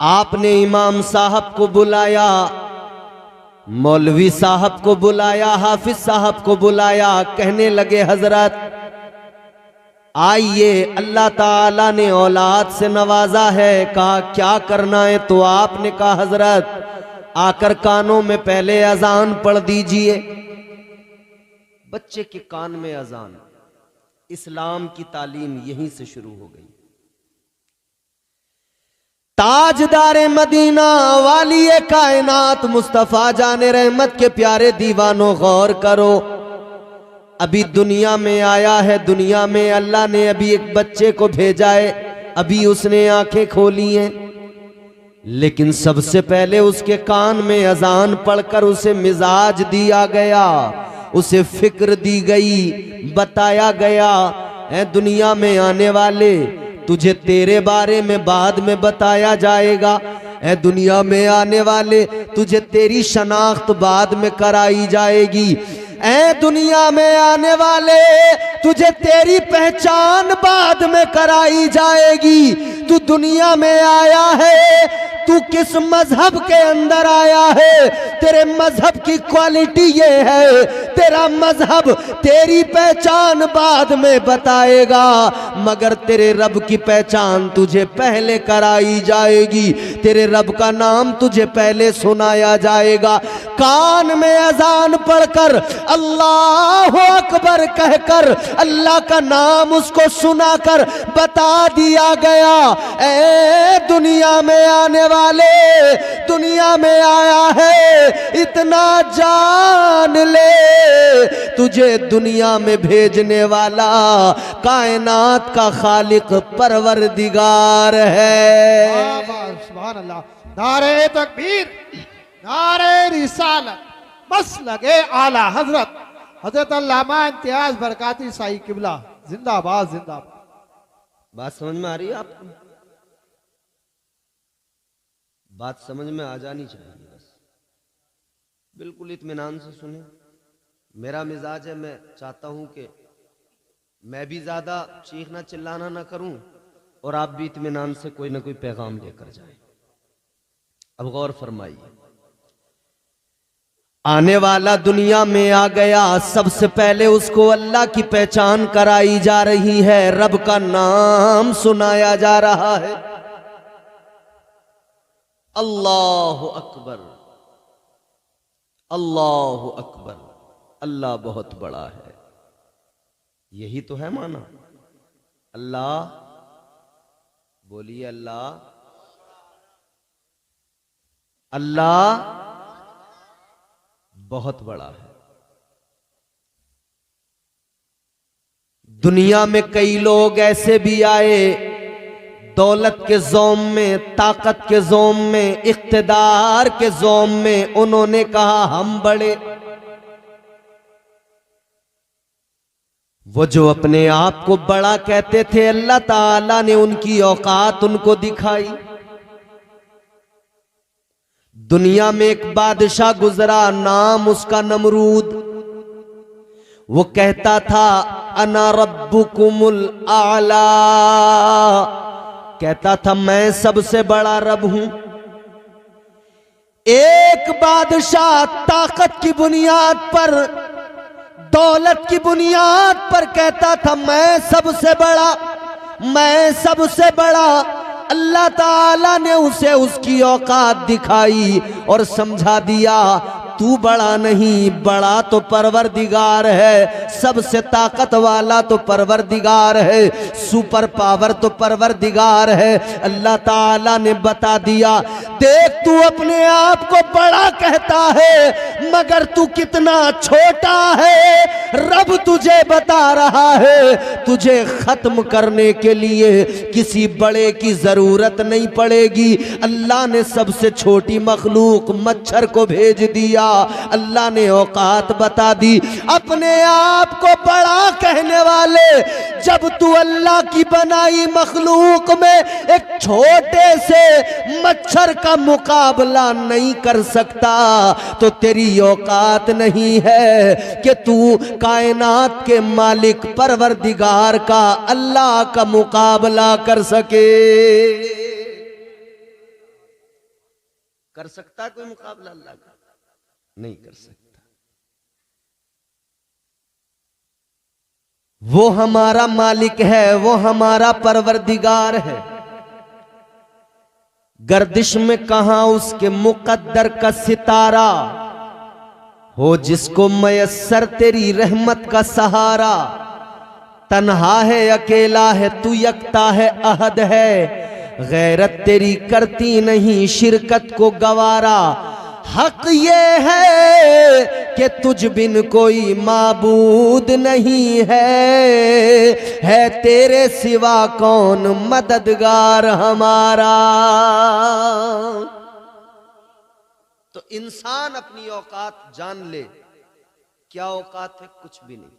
आपने इमाम साहब को बुलाया, मौलवी साहब को बुलाया, हाफिज साहब को बुलाया, कहने लगे हजरत आइए, अल्लाह ताला ने औलाद से नवाजा है। कहा क्या करना है? तो आपने कहा हजरत आकर कानों में पहले अजान पढ़ दीजिए। बच्चे के कान में अजान, इस्लाम की तालीम यहीं से शुरू हो गई। ताजदारे मदीना वाली कायनात मुस्तफा जाने रहमत के प्यारे दीवानों, गौर करो, अभी दुनिया में आया है, दुनिया में अल्लाह ने अभी एक बच्चे को भेजा है, अभी उसने आंखें खोली हैं, लेकिन सबसे पहले उसके कान में अजान पढ़कर उसे मिजाज दिया गया, उसे फिक्र दी गई, बताया गया है दुनिया में आने वाले तुझे तेरे बारे में बाद में बताया जाएगा, ए दुनिया में आने वाले तुझे तेरी शनाख्त बाद में कराई जाएगी, ए दुनिया में आने वाले तुझे तेरी पहचान बाद में कराई जाएगी। तू दुनिया में आया है, तू किस मजहब के अंदर आया है, तेरे मजहब की क्वालिटी ये है, तेरा मजहब तेरी पहचान बाद में बताएगा, मगर तेरे रब की पहचान तुझे पहले कराई जाएगी, तेरे रब का नाम तुझे पहले सुनाया जाएगा। कान में अजान पढ़कर अल्लाह अकबर कहकर अल्लाह का नाम उसको सुनाकर बता दिया गया, ए दुनिया में आने वाले, दुनिया में आया है, इतना जान ले तुझे दुनिया में भेजने वाला कायनात का खालिक परवरदिगार है। सुभान अल्लाह, नारे तकबीर, नारे रिसालत, बस लगे आला हजरत हजरत अल्लामा इम्तियाज बरकाती साई किबला जिंदाबाद जिंदाबाद। बात समझ में आ रही है आपको? बात समझ में आ जानी चाहिए, बस बिल्कुल इत्मीनान से सुने। मेरा मिजाज है, मैं चाहता हूं कि मैं भी ज्यादा चीखना चिल्लाना ना करूं और आप भी इत्मीनान से कोई ना कोई पैगाम लेकर जाए। अब गौर फरमाइए, आने वाला दुनिया में आ गया, सबसे पहले उसको अल्लाह की पहचान कराई जा रही है, रब का नाम सुनाया जा रहा है। अल्लाह अकबर, अल्लाह अकबर, अल्लाह बहुत बड़ा है, यही तो है माना। अल्लाह, बोलिए अल्लाह, अल्लाह बहुत बड़ा है। दुनिया में कई लोग ऐसे भी आए, दौलत के जोम में, ताकत के जोम में, इख्तिदार के जोम में, उन्होंने कहा हम बड़े। वो जो अपने आप को बड़ा कहते थे, अल्लाह ताला ने उनकी औकात उनको दिखाई। दुनिया में एक बादशाह गुजरा, नाम उसका नमरूद। वो कहता था अना रब्बुकुमुल आला, कहता था मैं सबसे बड़ा रब हूं। एक बादशाह ताकत की बुनियाद पर, दौलत की बुनियाद पर कहता था मैं सबसे बड़ा, मैं सबसे बड़ा। अल्लाह ताला ने उसे उसकी औकात दिखाई और समझा दिया तू बड़ा नहीं, बड़ा तो परवरदिगार है, सबसे ताकत वाला तो परवरदिगार है, सुपर पावर तो परवरदिगार है। अल्लाह ताला ने बता दिया देख तू अपने आप को बड़ा कहता है मगर तू कितना छोटा है, रब तुझे बता रहा है तुझे खत्म करने के लिए किसी बड़े की जरूरत नहीं पड़ेगी। अल्लाह ने सबसे छोटी मखलूक मच्छर को भेज दिया, अल्लाह ने औकात बता दी। अपने आप को बड़ा कहने वाले, जब तू अल्लाह की बनाई मखलूक में एक छोटे से मच्छर का मुकाबला नहीं कर सकता तो तेरी औकात नहीं है कि तू कायनात के मालिक परवरदिगार का, अल्लाह का मुकाबला कर सके। कर सकता है कोई मुकाबला अल्लाह का? नहीं कर सकता। वो हमारा मालिक है, वो हमारा परवरदिगार है। गर्दिश में कहां उसके मुकद्दर का सितारा हो, जिसको मयस्सर तेरी रहमत का सहारा। तन्हा है, अकेला है, तू यकता है, अहद है, गैरत तेरी करती नहीं शिरकत को गवारा। हक ये है कि तुझ बिन कोई माबूद नहीं है तेरे सिवा कौन मददगार हमारा। तो इंसान अपनी औकात जान ले, क्या औकात है? कुछ भी नहीं।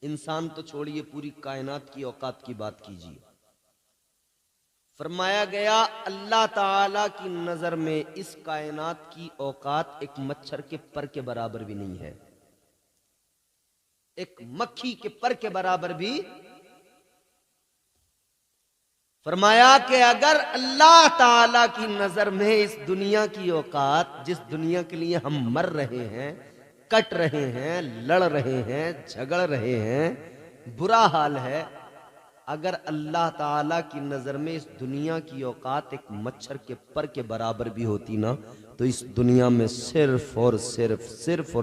इंसान तो छोड़िए, पूरी कायनात की औकात की बात कीजिए। फरमाया गया अल्लाह ताला की नजर में इस कायनात की औकात एक मच्छर के पर के बराबर भी नहीं है, एक मक्खी के पर के बराबर भी। फरमाया कि अगर अल्लाह ताला की नजर में इस दुनिया की औकात, जिस दुनिया के लिए हम मर रहे हैं, कट रहे हैं, लड़ रहे हैं, झगड़ रहे हैं, बुरा हाल है, अगर अल्लाह ताला की नजर में इस दुनिया की औकात एक मच्छर के पर के बराबर भी होती ना, तो इस दुनिया में सिर्फ और सिर्फ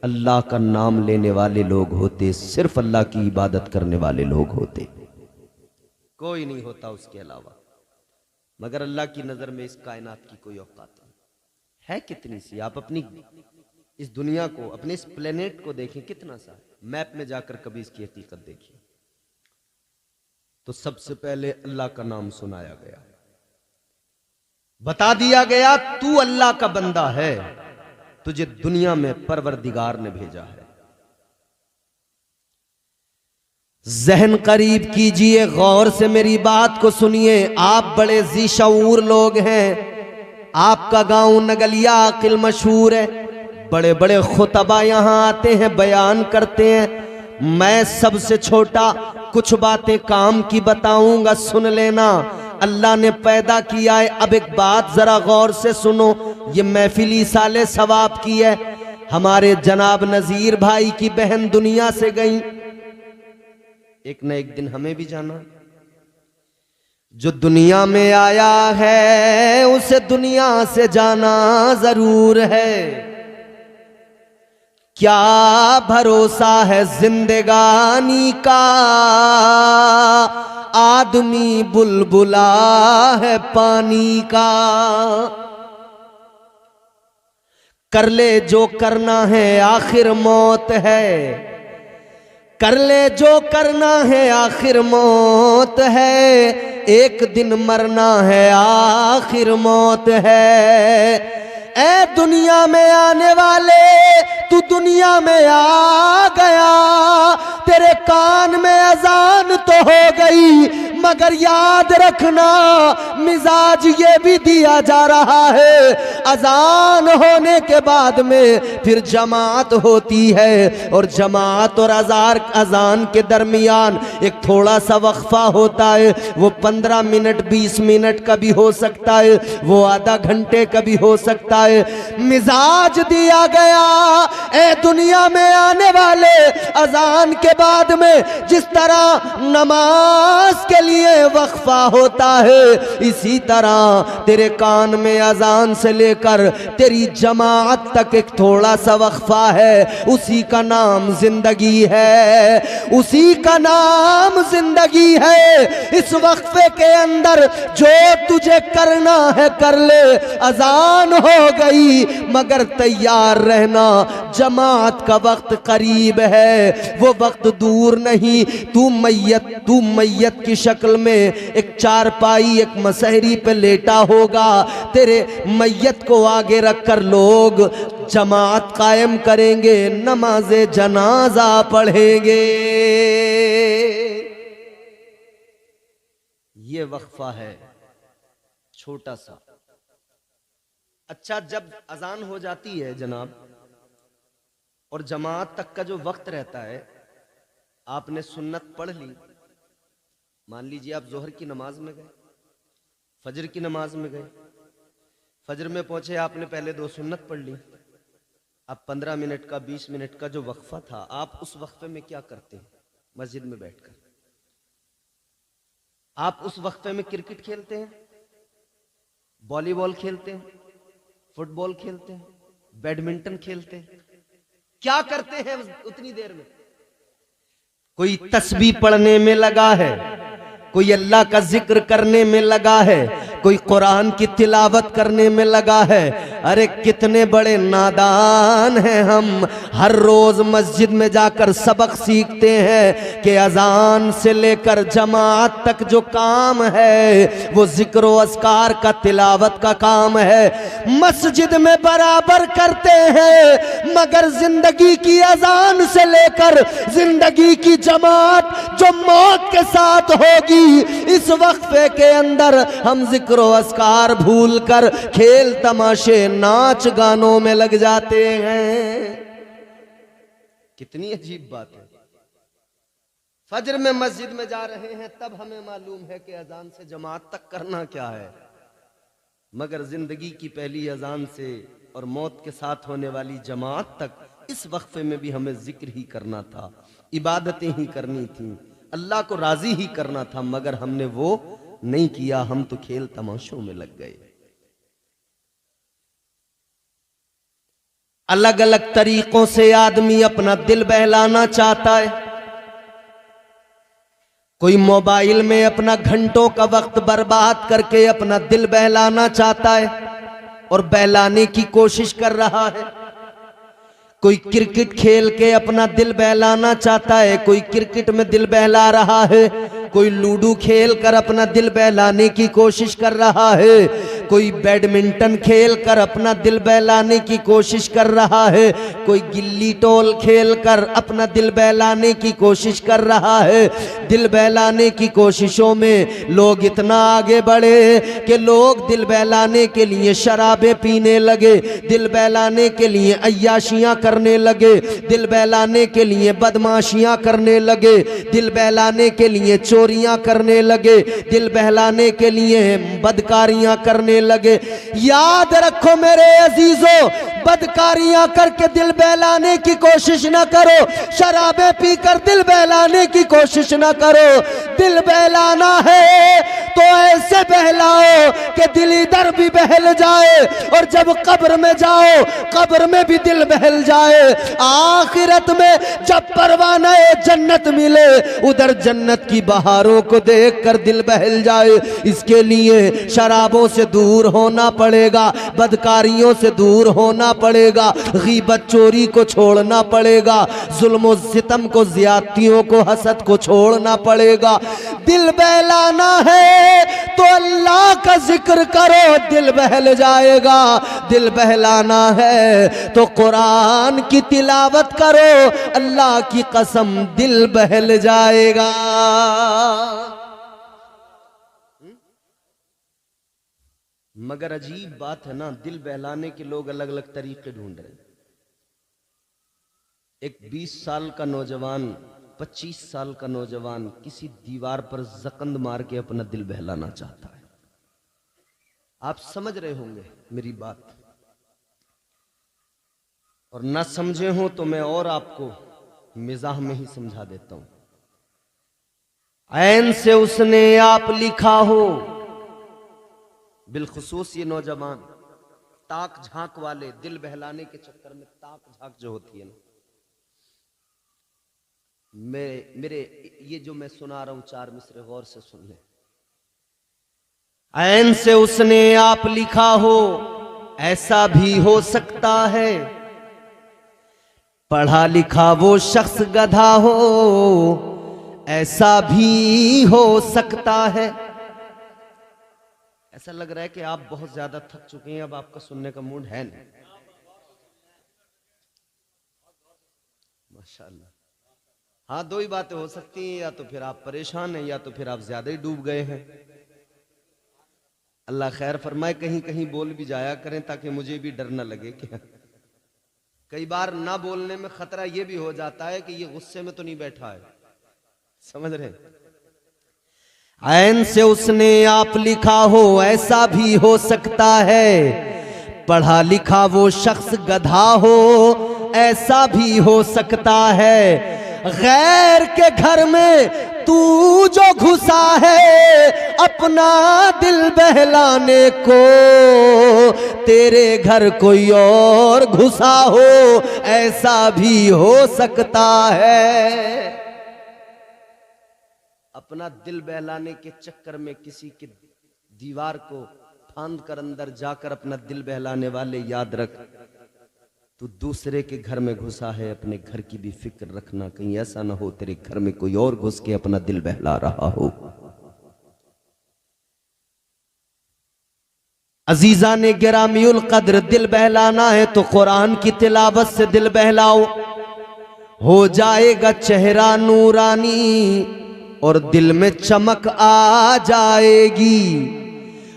अल्लाह का नाम लेने वाले लोग होते, सिर्फ अल्लाह की इबादत करने वाले लोग होते, कोई नहीं होता उसके अलावा। मगर अल्लाह की नजर में इस कायनात की कोई औकात नहीं है। कितनी सी, आप अपनी इस दुनिया को, अपने इस प्लेनेट को देखें, कितना सा, मैप में जाकर कभी इसकी हकीकत देखिए। तो सबसे पहले अल्लाह का नाम सुनाया गया, बता दिया गया तू अल्लाह का बंदा है, तुझे दुनिया में परवरदिगार ने भेजा है। जहन करीब कीजिए, गौर से मेरी बात को सुनिए। आप बड़े जी शऊर लोग हैं, आपका गांव नगलिया अकिल मशहूर है, बड़े बड़े खुतबा यहां आते हैं, बयान करते हैं। मैं सबसे छोटा, कुछ बातें काम की बताऊंगा, सुन लेना। अल्लाह ने पैदा किया है। अब एक बात जरा गौर से सुनो, ये महफिली साले सवाब की है। हमारे जनाब नजीर भाई की बहन दुनिया से गई, एक न एक दिन हमें भी जाना। जो दुनिया में आया है उसे दुनिया से जाना जरूर है। क्या भरोसा है जिंदगानी का, आदमी बुलबुला है पानी का। कर ले जो करना है आखिर मौत है, कर ले जो करना है आखिर मौत है। एक दिन मरना है आखिर मौत है। ए दुनिया में आने वाले, तू दुनिया में आ गया, तेरे कान में अजान तो हो गई, मगर याद रखना मिजाज ये भी दिया जा रहा है, अजान होने के बाद में फिर जमात होती है, और जमात और अजान के दरमियान एक थोड़ा सा वक्फा होता है। वो 15 मिनट 20 मिनट का भी हो सकता है, वो आधा घंटे का भी हो सकता है। मिजाज दिया गया, ए दुनिया में आने वाले, अजान के बाद में जिस तरह नमाज के लिए वक्फा होता है, इसी तरह तेरे कान में अजान से लेकर तेरी जमात तक एक थोड़ा सा वक्फा है। उसी का नाम जिंदगी है, उसी का नाम जिंदगी है। इस वक्फे के अंदर जो तुझे करना है कर ले। अजान हो गई मगर तैयार रहना, जमात का वक्त करीब है, वो वक्त दूर नहीं। तू मैयत की शक्ल में एक चारपाई, एक मसहरी पे लेटा होगा। तेरे मैयत को आगे रखकर लोग जमात कायम करेंगे, नमाजे जनाजा पढ़ेंगे। ये वक्फा है छोटा सा। अच्छा, जब अजान हो जाती है जनाब, और जमात तक का जो वक्त रहता है, आपने सुन्नत पढ़ ली, मान लीजिए आप जोहर की नमाज में गए, फजर की नमाज में गए, फजर में पहुंचे, आपने पहले 2 सुन्नत पढ़ ली। अब 15 मिनट का 20 मिनट का जो वक्फा था, आप उस वक्फे में क्या करते हैं? मस्जिद में बैठकर आप उस वक्फे में क्रिकेट खेलते हैं, वॉलीबॉल खेलते हैं, फुटबॉल खेलते हैं, बैडमिंटन खेलते हैं, क्या करते हैं उतनी देर में? कोई तस्बीह पढ़ने में लगा है, कोई अल्लाह का जिक्र करने में लगा है, कोई कुरान की तिलावत करने में लगा है। अरे कितने बड़े नादान हैं हम। हर रोज मस्जिद में जाकर सबक सीखते हैं कि अजान से लेकर जमात तक जो काम है वो जिक्र व अस्कार का, तिलावत का काम है। मस्जिद में बराबर करते हैं, मगर जिंदगी की अजान से लेकर जिंदगी की जमात जो मौत के साथ होगी, इस वक्फे के अंदर हम जिक्र व अस्कार भूल कर खेल तमाशे नाच गानों में लग जाते हैं। कितनी अजीब बात है। फजर में मस्जिद में जा रहे हैं, तब हमें मालूम है कि अजान से जमात तक करना क्या है, मगर जिंदगी की पहली अजान से और मौत के साथ होने वाली जमात तक इस वक्फे में भी हमें जिक्र ही करना था, इबादतें ही करनी थी, अल्लाह को राजी ही करना था, मगर हमने वो नहीं किया। हम तो खेल तमाशों में लग गए। अलग अलग तरीकों से आदमी अपना दिल बहलाना चाहता है। कोई मोबाइल में अपना घंटों का वक्त बर्बाद करके अपना दिल बहलाना चाहता है और बहलाने की कोशिश कर रहा है। कोई क्रिकेट खेल के अपना दिल बहलाना चाहता है, कोई क्रिकेट में दिल बहला रहा है, कोई लूडो खेल कर अपना दिल बहलाने की कोशिश कर रहा है, कोई बैडमिंटन खेल कर अपना दिल बहलाने की कोशिश कर रहा है, कोई गिल्ली टोल खेल कर अपना दिल बहलाने की कोशिश कर रहा है। दिल बहलाने की कोशिशों में लोग इतना आगे बढ़े कि लोग दिल बहलाने के लिए शराबें पीने लगे, दिल बहलाने के लिए अय्याशियां करने लगे, दिल बहलाने के लिए बदमाशियां करने लगे, दिल बहलाने के लिए चोरियां करने लगे, दिल बहलाने के लिए बदकारियां करने लगे। याद रखो मेरे अजीजों, बदकारियां करके दिल बहलाने की कोशिश न करो, शराबें पीकर दिल बहलाने की कोशिश न करो। दिल बहलाना है तो ऐसे बहलाओ कि दिल इधर भी बहल जाए और जब कब्र में जाओ कब्र में भी दिल बहल जाए। आखिरत में जब परवाना जन्नत मिले उधर जन्नत की बहारों को देखकर दिल बहल जाए। इसके लिए शराबों से दूर होना पड़ेगा, बदकारियों से दूर होना पड़ेगा, गीबत चोरी को छोड़ना पड़ेगा, जुल्म सितम को, ज्यादतियों को, हसद को छोड़ना पड़ेगा। दिल बहलाना है तो अल्लाह का जिक्र करो, दिल बहल जाएगा। दिल बहलाना है तो कुरान की तिलावत करो, अल्लाह की कसम दिल बहल जाएगा। मगर अजीब बात है ना, दिल बहलाने के लोग अलग अलग तरीके ढूंढ रहे हैं। एक 20 साल का नौजवान, 25 साल का नौजवान किसी दीवार पर जकंद मार के अपना दिल बहलाना चाहता है। आप समझ रहे होंगे मेरी बात, और ना समझे हो तो मैं और आपको मिजाह में ही समझा देता हूं। ऐन से उसने आप लिखा हो, बिलखुसूस ये नौजवान ताक झांक वाले, दिल बहलाने के चक्कर में ताक झांक जो होती है ना, मेरे ये जो मैं सुना रहा हूं 4 मिसरे गौर से सुन ले। ऐन से उसने आप लिखा हो, ऐसा भी हो सकता है, पढ़ा लिखा वो शख्स गधा हो, ऐसा भी हो सकता है। ऐसा लग रहा है कि आप बहुत ज्यादा थक चुके हैं, अब आपका सुनने का मूड है नहीं। माशाल्लाह। हाँ, 2 ही बातें हो सकती हैं, या तो फिर आप परेशान हैं या तो फिर आप ज्यादा ही डूब गए हैं। अल्लाह खैर फरमाए, कहीं कहीं बोल भी जाया करें ताकि मुझे भी डर न लगे कि कई बार ना बोलने में खतरा यह भी हो जाता है कि ये गुस्से में तो नहीं बैठा है, समझ रहे हैं। ऐन से उसने आप लिखा हो, ऐसा भी हो सकता है, पढ़ा लिखा वो शख्स गधा हो, ऐसा भी हो सकता है। गैर के घर में तू जो घुसा है अपना दिल बहलाने को, तेरे घर कोई और घुसा हो, ऐसा भी हो सकता है। अपना दिल बहलाने के चक्कर में किसी की दीवार को फांद कर अंदर जाकर अपना दिल बहलाने वाले, याद रख तू दूसरे के घर में घुसा है। अपने घर की भी फिक्र रखना, कहीं ऐसा ना हो तेरे घर में कोई और घुस के अपना दिल बहला रहा हो। अजीजा ने गिरामीउल कद्र, दिल बहलाना है तो कुरान की तिलावत से दिल बहलाओ, हो जाएगा चेहरा नूरानी और दिल में चमक आ जाएगी।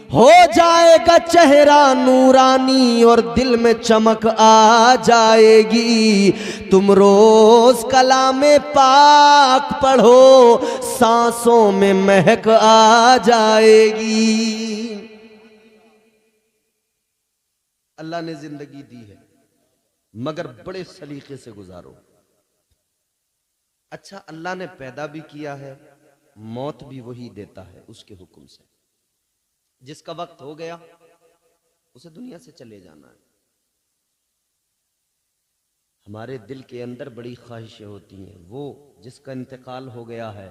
हो जाएगा चेहरा नूरानी और दिल में चमक आ जाएगी। तुम रोज कलामे पाक पढ़ो, सांसों में महक आ जाएगी। अल्लाह ने जिंदगी दी है मगर बड़े सलीके से गुजारो। अच्छा, अल्लाह ने पैदा भी किया है, मौत भी वही देता है उसके हुक्म से। जिसका वक्त हो गया उसे दुनिया से चले जाना है। हमारे दिल के अंदर बड़ी ख्वाहिशें होती हैं, वो जिसका इंतकाल हो गया है,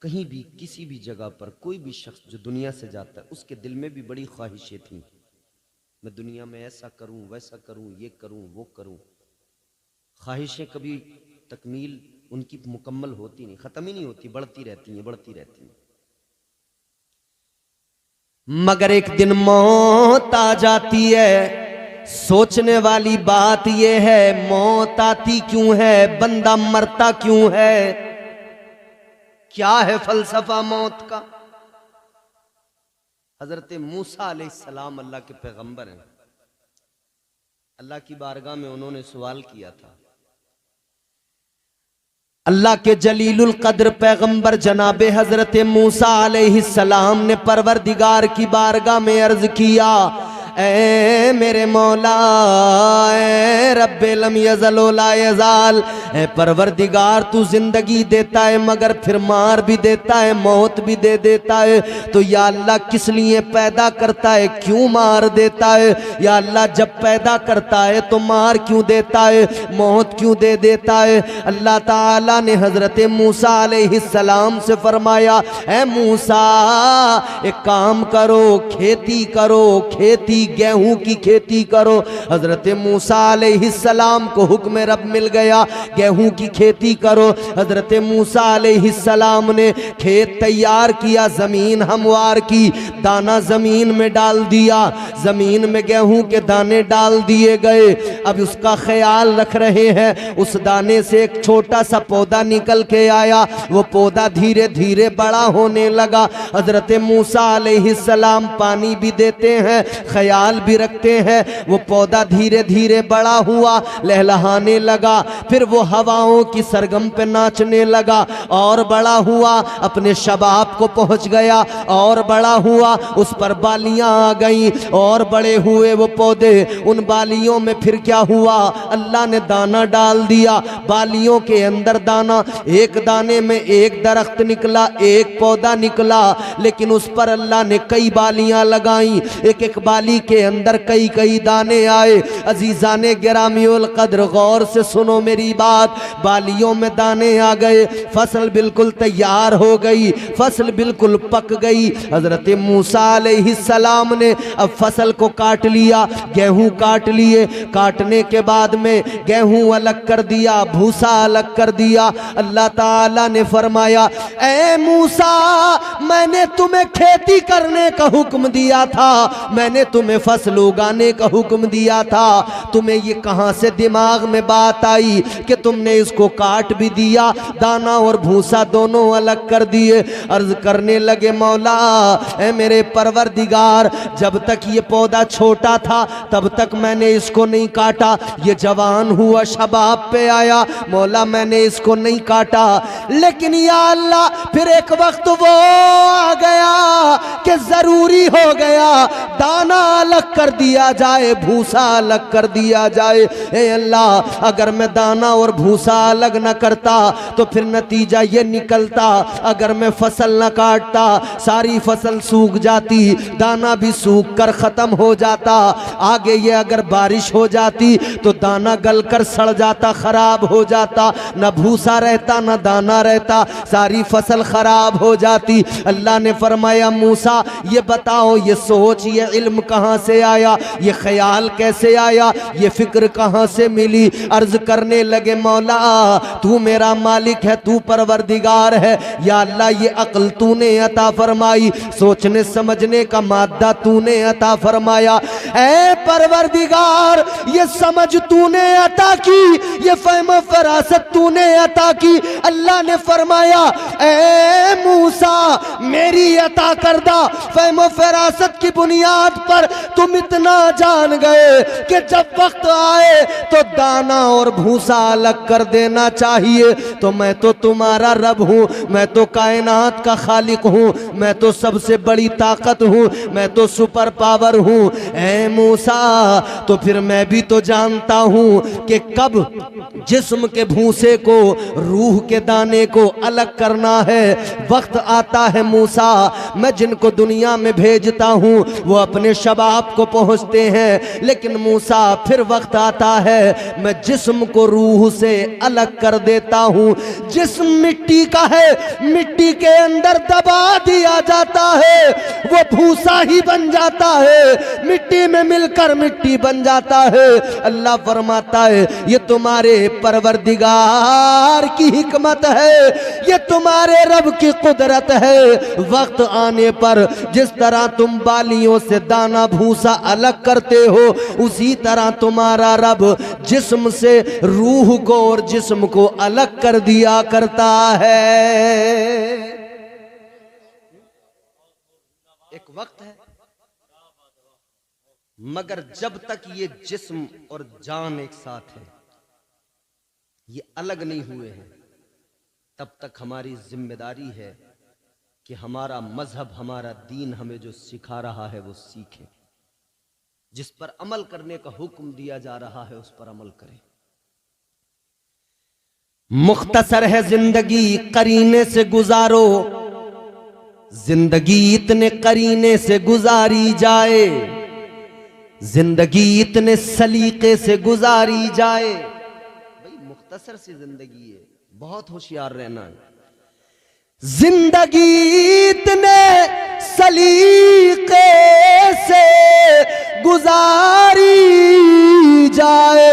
कहीं भी किसी भी जगह पर कोई भी शख्स जो दुनिया से जाता है उसके दिल में भी बड़ी ख्वाहिशें थी, मैं दुनिया में ऐसा करूं, वैसा करूं, ये करूं, वो करूं। ख्वाहिशें कभी तकमील उनकी मुकम्मल होती नहीं, खत्म ही नहीं होती, बढ़ती रहती हैं, बढ़ती रहती हैं। मगर एक दिन मौत आ जाती है। सोचने वाली बात यह है, मौत आती क्यों है, बंदा मरता क्यों है, क्या है फलसफा मौत का। हजरत मूसा अलैहिस्सलाम अल्लाह के पैगंबर हैं। अल्लाह की बारगाह में उन्होंने सवाल किया था। अल्लाह के जलीलुल कद्र पैगंबर जनाबे हजरत मूसा अलैहिस्सलाम ने परवरदिगार की बारगाह में अर्ज किया, ऐ मेरे मौला, ऐ रब्बे लम यज़ल व ला यज़ाल, ऐ परवरदिगार तू जिंदगी देता है मगर फिर मार भी देता है, मौत भी दे देता है, तो या अल्लाह किस लिए पैदा करता है, क्यों मार देता है। या अल्लाह जब पैदा करता है तो मार क्यों देता है, मौत क्यों दे देता है। अल्लाह ताला ने हजरत मूसा अलैहिस्सलाम से फरमाया, ऐ मूसा एक काम करो, खेती करो, खेती गेहूं की खेती करो। हजरत मूसा अलैहिस्सलाम को हुक्म रब मिल गया, गेहूं की खेती करो। हजरत मूसा अलैहिस्सलाम ने खेत तैयार किया, जमीन हमवार की, दाना जमीन में डाल दिया, जमीन में गेहूं के दाने डाल दिए गए। अब उसका ख्याल रख रहे हैं, उस दाने से एक छोटा सा पौधा निकल के आया, वो पौधा धीरे धीरे बड़ा होने लगा। हजरत मूसा अलैहिस्सलाम पानी भी देते हैं, ख्याल भी रखते हैं, वो पौधा धीरे धीरे बड़ा हुआ, लहलहाने लगा, फिर वो हवाओं की सरगम पे नाचने लगा, और बड़ा हुआ, अपने शबाब को पहुंच गया, और बड़ा हुआ, उस पर बालियां आ गई, और बड़े हुए वो पौधे। उन बालियों में फिर क्या हुआ, अल्लाह ने दाना डाल दिया, बालियों के अंदर दाना, एक दाने में एक दरख्त निकला, एक पौधा निकला, लेकिन उस पर अल्लाह ने कई बालियां लगाई, एक एक बाली के अंदर कई कई दाने आए। अजीजाने गिरामीउल कद्र गौर से सुनो मेरी बात, बालियों में दाने आ गए, फसल बिल्कुल तैयार हो गई, फसल बिल्कुल पक गई। हजरत मूसा अलैहिस्सलाम ने अब फसल को काट लिया, गेहूं काट लिए, काटने के बाद में गेहूं अलग कर दिया, भूसा अलग कर दिया। अल्लाह ताला ने फरमाया, ऐ मूसा मैंने तुम्हें खेती करने का हुक्म दिया था, मैंने तुम्हें फसल उगाने का हुक्म दिया था, तुम्हें ये कहां से दिमाग में बात आई कि तुमने इसको काट भी दिया, दाना और भूसा दोनों अलग कर दिए। अर्ज करने लगे, मौला ऐ मेरे परवरदिगार, जब तक ये पौधा छोटा था तब तक मैंने इसको नहीं काटा, ये जवान हुआ, शबाब पे आया, मौला मैंने इसको नहीं काटा, लेकिन या अल्लाह फिर एक वक्त वो आ गया कि जरूरी हो गया, दाना अलग कर दिया जाए, भूसा अलग कर दिया जाए। ए अल्लाह, अगर मैं दाना और भूसा अलग न करता तो फिर नतीजा ये निकलता, अगर मैं फसल न काटता सारी फसल सूख जाती, दाना भी सूख कर खत्म हो जाता। आगे ये अगर बारिश हो जाती तो दाना गलकर सड़ जाता, खराब हो जाता, न भूसा रहता न दाना रहता, सारी फसल खराब हो जाती। अल्लाह ने फरमाया मूसा ये बताओ, ये सोच, ये इल्म कहां से आया, ये ख्याल कैसे आया, ये फिक्र कहां से मिली। अर्ज करने लगे मौला तू मेरा मालिक है, तू परवरदिगार है, या अल्लाह ये अक्ल तूने अता फरमाई, सोचने समझने का मादा तूने अता फरमाया। ऐ परवरदिगार ये समझ तूने अता की, ये फहम फरासत तूने अता की। अल्लाह ने फरमाया ऐ मूसा मेरी अता करदा फहम फरासत की बुनियाद पर तुम इतना जान गए कि जब वक्त आए तो दाना और भूसा अलग कर देना चाहिए। तो मैं तो तुम्हारा रब हूं, मैं तो कायनात का खालिक हूं, मैं तो सबसे बड़ी ताकत हूं, मैं तो सुपर पावर हूं। ऐ मूसा तो फिर मैं भी तो जानता हूं कि कब जिस्म के भूसे को रूह के दाने को अलग करना है। वक्त आता है मूसा, मैं जिनको दुनिया में भेजता हूं वो अपने शबाब को पहुंचते हैं, लेकिन मूसा फिर वक्त आता है मैं जिस्म को रूह से अलग कर देता हूं। जिस्म मिट्टी का है, मिट्टी के अंदर दबा दिया जाता है, वो भूसा ही बन जाता है, मिट्टी में मिलकर मिट्टी बन जाता है। अल्लाह फरमाता है ये तुम्हारे परवरदिगार की हिकमत है, ये तुम्हारे रब की कुदरत है। वक्त आने पर जिस तरह तुम बालियों से दाना भूसा अलग करते हो, उसी तरह तुम्हारा रब जिस्म से रूह को और जिस्म को अलग कर दिया करता है। एक वक्त है, मगर जब तक ये जिस्म और जान एक साथ है, ये अलग नहीं हुए हैं, तब तक हमारी जिम्मेदारी है कि हमारा मजहब, हमारा दीन हमें जो सिखा रहा है वो सीखें, जिस पर अमल करने का हुक्म दिया जा रहा है उस पर अमल करें। मुख्तसर है जिंदगी करीने से गुजारो, जिंदगी इतने करीने से गुजारी जाए, जिंदगी इतने सलीके से गुजारी जाए। भाई मुख्तसर सी जिंदगी है, बहुत होशियार रहना है। जिंदगी इतने सलीके से गुजारी जाए,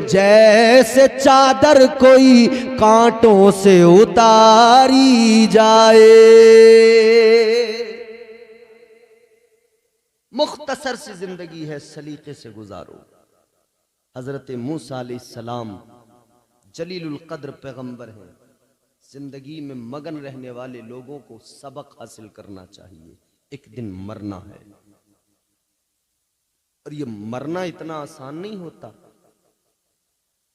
जैसे चादर कोई कांटों से उतारी जाए। मुख्तसर सी जिंदगी है, सलीके से गुजारो। हजरत मूसा अलैहिस्सलाम जलीलुल कद्र पैगंबर हैं। जिंदगी में मगन रहने वाले लोगों को सबक हासिल करना चाहिए। एक दिन मरना है, और ये मरना इतना आसान नहीं होता।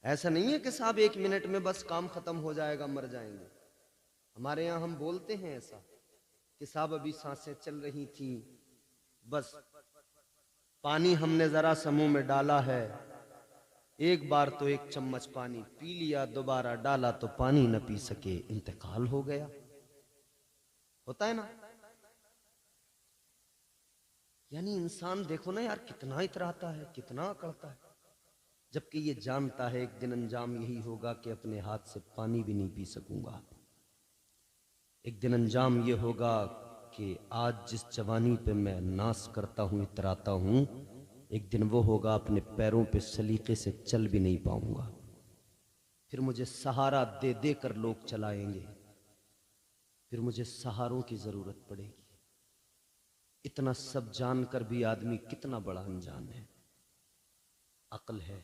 ऐसा नहीं है कि साहब 1 मिनट में बस काम खत्म हो जाएगा, मर जाएंगे। हमारे यहां हम बोलते हैं ऐसा कि साहब अभी सांसें चल रही थी, बस पानी हमने जरा सा मुंह में डाला है, एक बार तो 1 चम्मच पानी पी लिया, दोबारा डाला तो पानी न पी सके, इंतकाल हो गया। होता है ना? यानी इंसान देखो ना यार, कितना इतराता है, कितना अकड़ता है, जबकि ये जानता है एक दिन अंजाम यही होगा कि अपने हाथ से पानी भी नहीं पी सकूंगा। एक दिन अंजाम ये होगा कि आज जिस जवानी पे मैं नाश करता हूं, इतराता हूं, एक दिन वो होगा अपने पैरों पे सलीके से चल भी नहीं पाऊंगा। फिर मुझे सहारा दे दे कर लोग चलाएंगे, फिर मुझे सहारों की जरूरत पड़ेगी। इतना सब जानकर भी आदमी कितना बड़ा अनजान है। अक्ल है,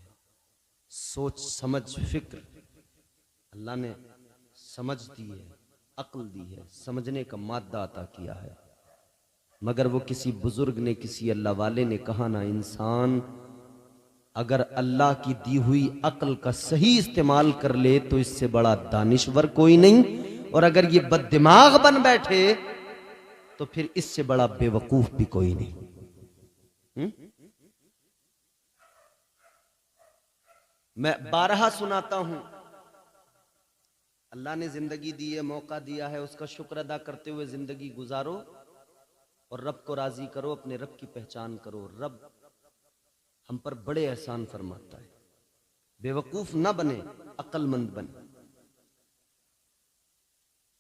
सोच समझ फिक्र अल्लाह ने समझ दी है, अक्ल दी है, समझने का मादा अता किया है। मगर वो किसी बुजुर्ग ने, किसी अल्लाह वाले ने कहा ना, इंसान अगर अल्लाह की दी हुई अक्ल का सही इस्तेमाल कर ले तो इससे बड़ा दानिश्वर कोई नहीं, और अगर ये बददिमाग बन बैठे तो फिर इससे बड़ा बेवकूफ भी कोई नहीं। मैं 12 सुनाता हूं। अल्लाह ने जिंदगी दी है, मौका दिया है, उसका शुक्र अदा करते हुए जिंदगी गुजारो और रब को राजी करो, अपने रब की पहचान करो। रब हम पर बड़े एहसान फरमाता है। बेवकूफ ना बने, अक्लमंद बने।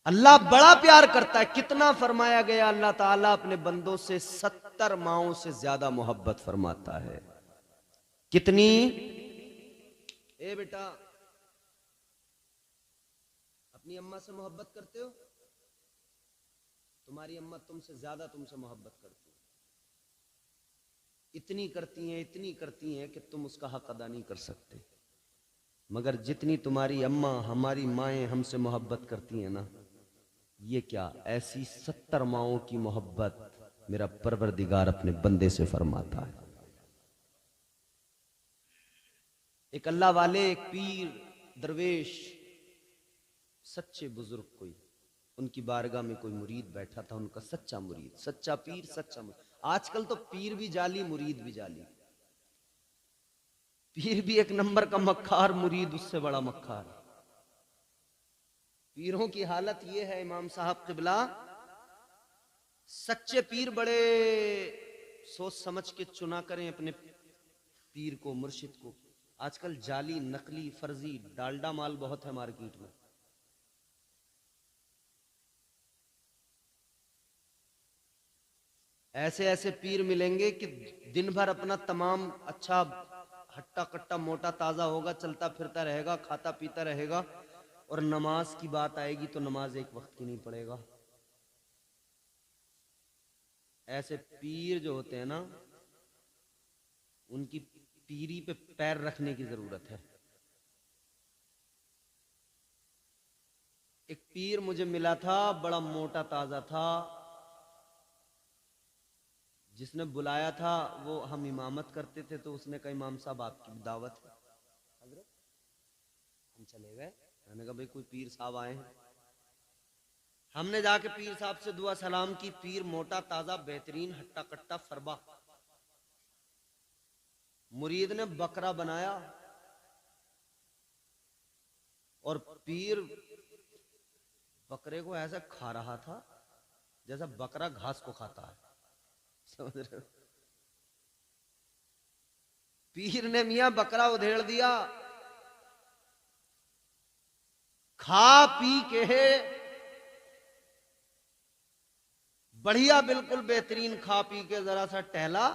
अल्लाह बड़ा प्यार करता है। कितना फरमाया गया, अल्लाह ताला अपने बंदों से 70 माओं से ज्यादा मोहब्बत फरमाता है। कितनी? ए बेटा, अपनी अम्मा से मोहब्बत करते हो? तुम्हारी अम्मा तुमसे ज्यादा तुमसे मोहब्बत करती है। इतनी करती हैं कि तुम उसका हक अदा नहीं कर सकते। मगर जितनी तुम्हारी अम्मा, हमारी माएं हमसे मोहब्बत करती हैं ना, ये क्या, ऐसी 70 माओं की मोहब्बत मेरा परवरदिगार अपने बंदे से फरमाता है। एक अल्लाह वाले, एक पीर, दरवेश, सच्चे बुजुर्ग, कोई उनकी बारगाह में कोई मुरीद बैठा था, उनका सच्चा मुरीद, सच्चा पीर, सच्चा मुरीद। आजकल तो पीर भी जाली, मुरीद भी जाली। पीर भी एक नंबर का मक्खार, मुरीद उससे बड़ा मक्खार। पीरों की हालत यह है, इमाम साहब क़िबला, सच्चे पीर बड़े सोच समझ के चुना करें अपने पीर को, मुर्शिद को। आजकल जाली, नकली, फर्जी, डालडा माल बहुत है मार्केट में। ऐसे ऐसे पीर मिलेंगे कि दिन भर अपना तमाम अच्छा हट्टा कट्टा मोटा ताजा होगा, चलता फिरता रहेगा, खाता पीता रहेगा, और नमाज की बात आएगी तो नमाज एक वक्त की नहीं पड़ेगा। ऐसे पीर जो होते हैं ना, उनकी पीरी पे पैर रखने की जरूरत है। एक पीर मुझे मिला था, बड़ा मोटा ताजा था। जिसने बुलाया था, वो हम इमामत करते थे, तो उसने कहा इमाम साहब आपकी दावत है। हजरत, हम चले गए। मैंने कहा भाई कोई पीर साहब आए हैं। हमने जाके पीर साहब से दुआ सलाम की। पीर मोटा ताजा, बेहतरीन, हट्टा कट्टा, फरबा। मुरीद ने बकरा बनाया और पीर बकरे को ऐसा खा रहा था जैसा बकरा घास को खाता है। समझ रहे हो? पीर ने मियां बकरा उधेड़ दिया, खा पी के बढ़िया, बिल्कुल बेहतरीन खा पी के जरा सा टहला,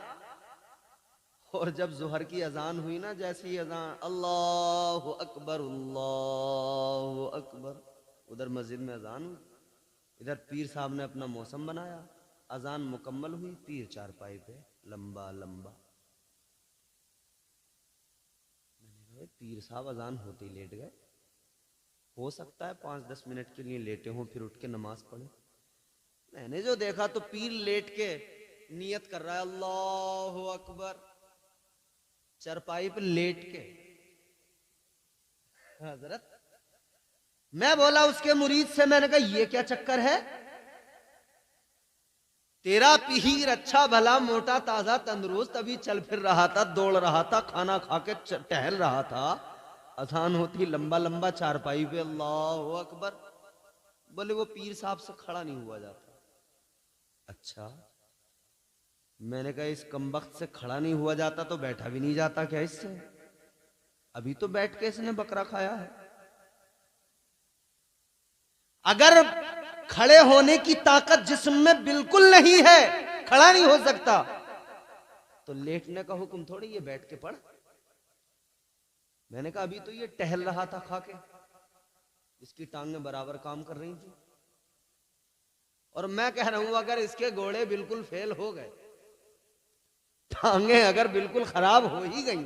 और जब जुहर की अजान हुई ना, जैसी ही अजान, अल्लाहु अकबर, अल्लाहु अकबर, उधर मस्जिद में अजान हुई, इधर पीर साहब ने अपना मौसम बनाया। अजान मुकम्मल हुई, पीर चारपाई पे लंबा लंबा। मैंने कहा पीर साहब अजान होते ही लेट गए, हो सकता है 5-10 मिनट के लिए लेटे हों, फिर उठ के नमाज पढ़े। मैंने जो देखा तो पीर लेट के नियत कर रहा है, अल्लाहु अकबर, चरपाई पे लेट के। हजरत, मैं बोला उसके मुरीद से, मैंने कहा ये क्या चक्कर है? तेरा पीर अच्छा भला, मोटा ताजा, तंदुरुस्त, अभी चल फिर रहा था, दौड़ रहा था, खाना खा के टहल रहा था, अजान होती लंबा लंबा चारपाई पे अल्लाहु अकबर। बोले वो पीर साहब से खड़ा नहीं हुआ जाता। अच्छा, मैंने कहा इस कमबख्त से खड़ा नहीं हुआ जाता तो बैठा भी नहीं जाता क्या इससे? अभी तो बैठ के इसने बकरा खाया है। अगर खड़े होने की ताकत जिस्म में बिल्कुल नहीं है, खड़ा नहीं हो सकता, तो लेटने का हुक्म थोड़ी ये बैठ के पढ़। मैंने कहा अभी तो ये टहल रहा था खा के, इसकी टांगें बराबर काम कर रही थी, और मैं कह रहा हूं अगर इसके घोड़े बिल्कुल फेल हो गए, टांगें अगर बिल्कुल खराब हो ही गई,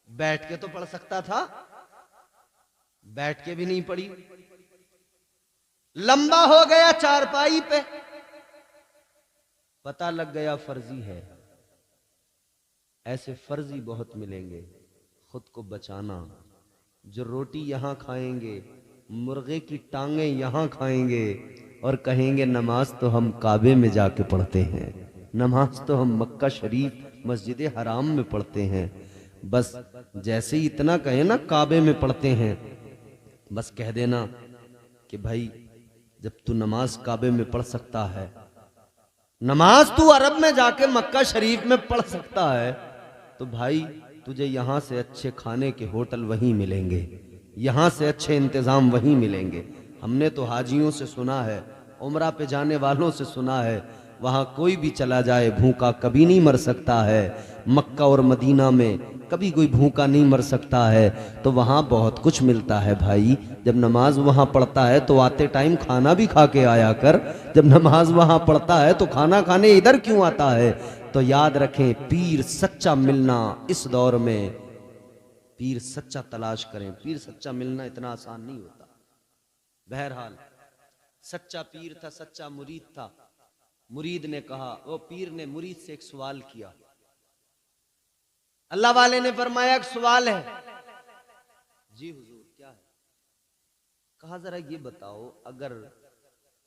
बैठ के तो पढ़ सकता था, बैठ के भी नहीं पढ़ी। लंबा हो गया चारपाई पे, पता लग गया फर्जी है। ऐसे फर्जी बहुत मिलेंगे। खुद को बचाना। जो रोटी यहां खाएंगे, मुर्गे की टांगे यहां खाएंगे, और कहेंगे नमाज तो हम काबे में जाके पढ़ते हैं। नमाज तो हम मक्का शरीफ मस्जिद हराम में पढ़ते हैं। बस जैसे ही इतना कहे ना काबे में पढ़ते हैं, बस कह देना कि भाई जब तू नमाज काबे में पढ़ सकता है, नमाज तू अरब में जाके मक्का शरीफ में पढ़ सकता है, तो भाई तुझे यहां से अच्छे खाने के होटल वहीं मिलेंगे, यहां से अच्छे इंतजाम वहीं मिलेंगे। हमने तो हाजियों से सुना है, उम्रा पे जाने वालों से सुना है, वहां कोई भी चला जाए भूखा कभी नहीं मर सकता है। मक्का और मदीना में कभी कोई भूखा नहीं मर सकता है। तो वहां बहुत कुछ मिलता है भाई। जब नमाज वहां पढ़ता है तो आते टाइम खाना भी खा के आया कर। जब नमाज वहां पढ़ता है तो खाना खाने इधर क्यों आता है? तो याद रखें, पीर सच्चा मिलना इस दौर में, पीर सच्चा तलाश करें। पीर सच्चा मिलना इतना आसान नहीं होता। बहरहाल सच्चा पीर था, सच्चा मुरीद था। मुरीद ने कहा, वो पीर ने मुरीद से एक सवाल किया। अल्लाह वाले ने फरमाया एक सवाल है। जी हुजूर क्या है? कहा जरा ये बताओ, अगर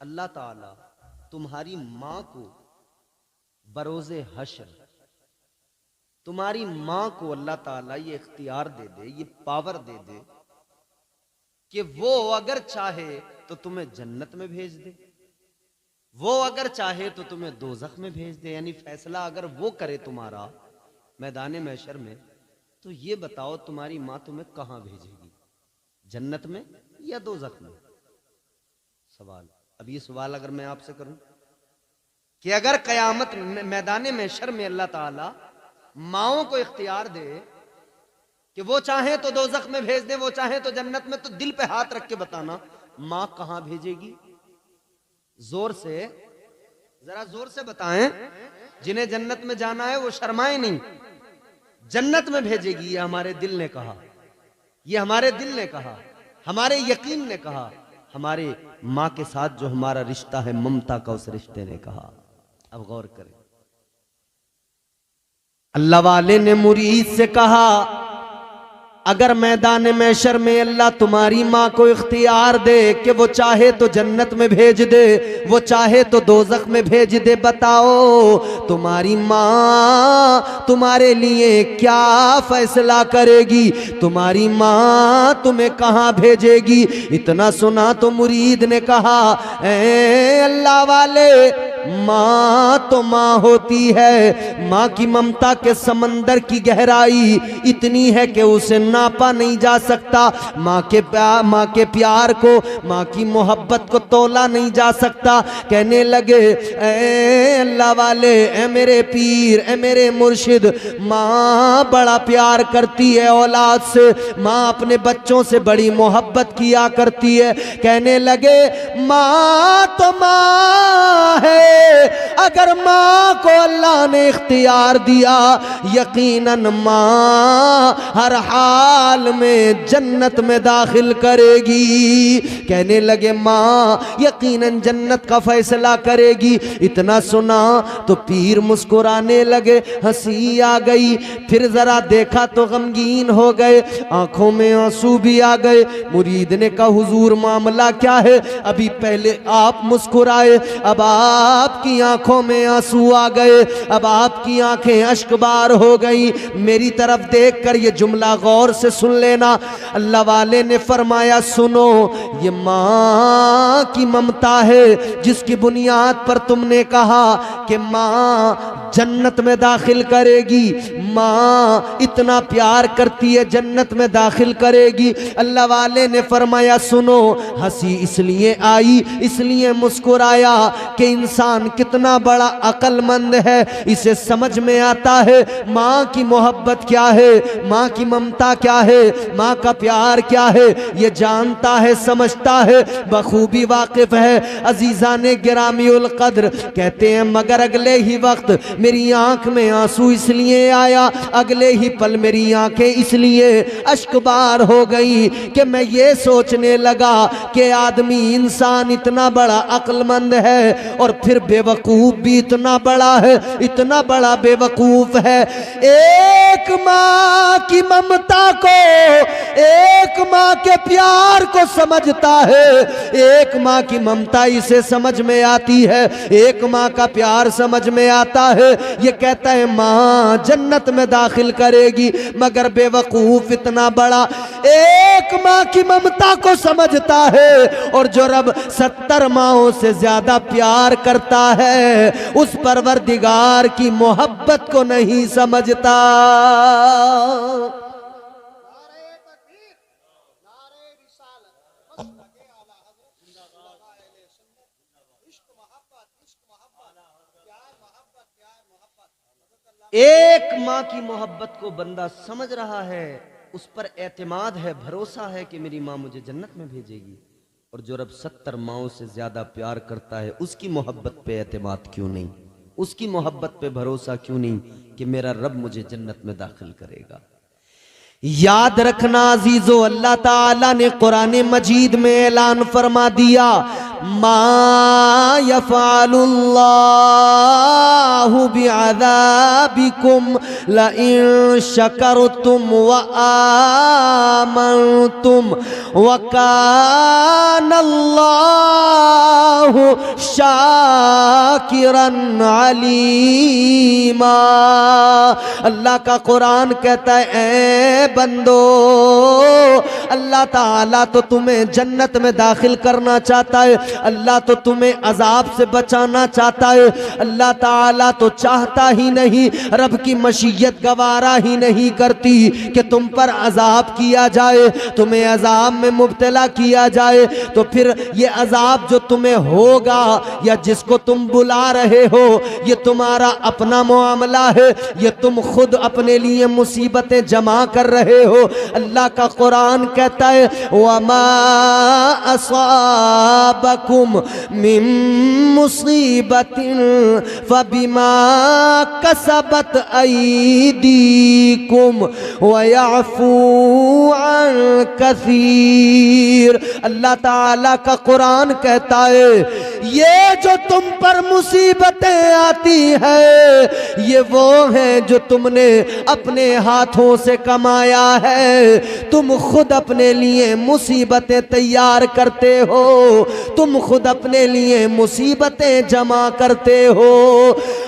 अल्लाह ताला तुम्हारी मां को बरोज़े हश्र, तुम्हारी मां को अल्लाह ताला ये इख्तियार दे दे, ये पावर दे दे कि वो अगर चाहे तो तुम्हें जन्नत में भेज दे, वो अगर चाहे तो तुम्हें दोज़ख में भेज दे, यानी फैसला अगर वो करे तुम्हारा मैदान महशर में, तो ये बताओ तुम्हारी मां तुम्हें कहां भेजेगी, जन्नत में या दोज़ख में? सवाल। अब ये सवाल अगर मैं आपसे करूं कि अगर कयामत मैदान महशर में अल्लाह ताला माओं को इख्तियार दे कि वो चाहे तो दोज़ख में भेज दे, वो चाहे तो जन्नत में, तो दिल पे हाथ रख के बताना मां कहां भेजेगी? जोर से, जरा जोर से बताएं। जिन्हें जन्नत में जाना है वो शर्माए नहीं। जन्नत में भेजेगी, ये हमारे दिल ने कहा, ये हमारे दिल ने कहा, हमारे यकीन ने कहा, हमारे मां के साथ जो हमारा रिश्ता है ममता का, उस रिश्ते ने कहा। अब गौर करें, अल्लाह वाले ने मुरीद से कहा अगर मैदान महशर में अल्लाह तुम्हारी माँ को इख्तियार दे कि वो चाहे तो जन्नत में भेज दे, वो चाहे तो दोज़ख में भेज दे, बताओ तुम्हारी माँ तुम्हारे लिए क्या फैसला करेगी? तुम्हारी माँ तुम्हें कहाँ भेजेगी? इतना सुना तो मुरीद ने कहा, ए अल्लाह वाले, माँ तो माँ होती है, माँ की ममता के समंदर की गहराई इतनी है कि उसे नापा नहीं जा सकता। माँ के प्यार को, माँ की मोहब्बत को तोला नहीं जा सकता। कहने लगे, ए अल्लाह वाले, ए मेरे पीर, ए मेरे मुर्शिद, माँ बड़ा प्यार करती है औलाद से, माँ अपने बच्चों से बड़ी मोहब्बत किया करती है। कहने लगे, माँ तो माँ है, अगर माँ को अल्लाह ने इख्तियार दिया, यकीनन माँ हर हाल में जन्नत में दाखिल करेगी। कहने लगे, माँ यकीनन जन्नत का फैसला करेगी। इतना सुना तो पीर मुस्कुराने लगे, हंसी आ गई। फिर जरा देखा तो गमगीन हो गए, आंखों में आंसू भी आ गए। मुरीद ने कहा, हुजूर मामला क्या है? अभी पहले आप मुस्कुराए, अब आपकी आंखों में आंसू आ गए, अब आपकी आंखें अश्कबार हो गई। मेरी तरफ देखकर ये जुमला गौर से सुन लेना। अल्लाह वाले ने फरमाया, सुनो, ये माँ की ममता है जिसकी बुनियाद पर तुमने कहा कि माँ जन्नत में दाखिल करेगी, माँ इतना प्यार करती है जन्नत में दाखिल करेगी। अल्लाह वाले ने फरमाया, सुनो, हंसी इसलिए आई, इसलिए मुस्कुराया कि इंसान कितना बड़ा अक्लमंद है, इसे समझ में आता है माँ की मोहब्बत क्या है, माँ की ममता क्या है, माँ का प्यार क्या है, ये जानता है, समझता है, बखूबी वाकिफ है। अजीज़ाने गिरामी उल कद्र कहते हैं, मगर अगले ही वक्त मेरी आंख में आंसू इसलिए आया, अगले ही पल मेरी आंखें इसलिए अश्कबार हो गई कि मैं ये सोचने लगा कि आदमी, इंसान इतना बड़ा अक्लमंद है और फिर बेवकूफ भी इतना बड़ा है, इतना बड़ा बेवकूफ है। एक माँ की ममता को, एक माँ के प्यार को समझता है, एक माँ की ममता इसे समझ में आती है, एक माँ का प्यार समझ में आता है। ये कहता है माँ जन्नत में दाखिल करेगी, मगर बेवकूफ इतना बड़ा एक माँ की ममता को समझता है, और जो रब 70 माओं से ज्यादा प्यार करता है उस परवरदिगार की मोहब्बत को नहीं समझता। एक माँ की मोहब्बत को बंदा समझ रहा है, उस पर एतमाद है, भरोसा है कि मेरी माँ मुझे जन्नत में भेजेगी। और जो रब 70 माओं से ज्यादा प्यार करता है उसकी मोहब्बत पे एतमाद क्यों नहीं, उसकी मोहब्बत पे भरोसा क्यों नहीं कि मेरा रब मुझे जन्नत में दाखिल करेगा। याद रखना अजीजो, अल्लाह ताला ने कुरान मजीद में ऐलान फरमा दिया, मा यफ़अलुल्लाहु बिअज़ाबिकुम लइन शकरतुम व आमनतुम व कानल्लाहु शाकिरन अलीमा। अल्लाह का कुरान कहता है, ए बंदो, अल्लाह ताला तो तुम्हें जन्नत में दाखिल करना चाहता है, अल्लाह तो तुम्हें अजाब से बचाना चाहता है। अल्लाह ताला तो चाहता ही नहीं, रब की मशीयत गवारा ही नहीं करती कि तुम पर अजाब किया जाए, तुम्हें अजाब में मुब्तला किया जाए। तो फिर ये अजाब जो तुम्हें होगा या जिसको तुम बुला रहे हो, ये तुम्हारा अपना मामला है, ये तुम खुद अपने लिए मुसीबतें जमा कर रहे हो। अल्लाह का कुरान कहता है, वमा असाबकुम मिन मुसीबतिन फबिमा कसबत अयदीकुम व यअफू अन कसीर। अल्लाह ताला का कुरान कहता है, ये जो तुम पर मुसीबतें आती है ये वो हैं जो तुमने अपने हाथों से कमाया है। तुम खुद अपने लिए मुसीबतें तैयार करते हो, तुम खुद अपने लिए मुसीबतें जमा करते हो।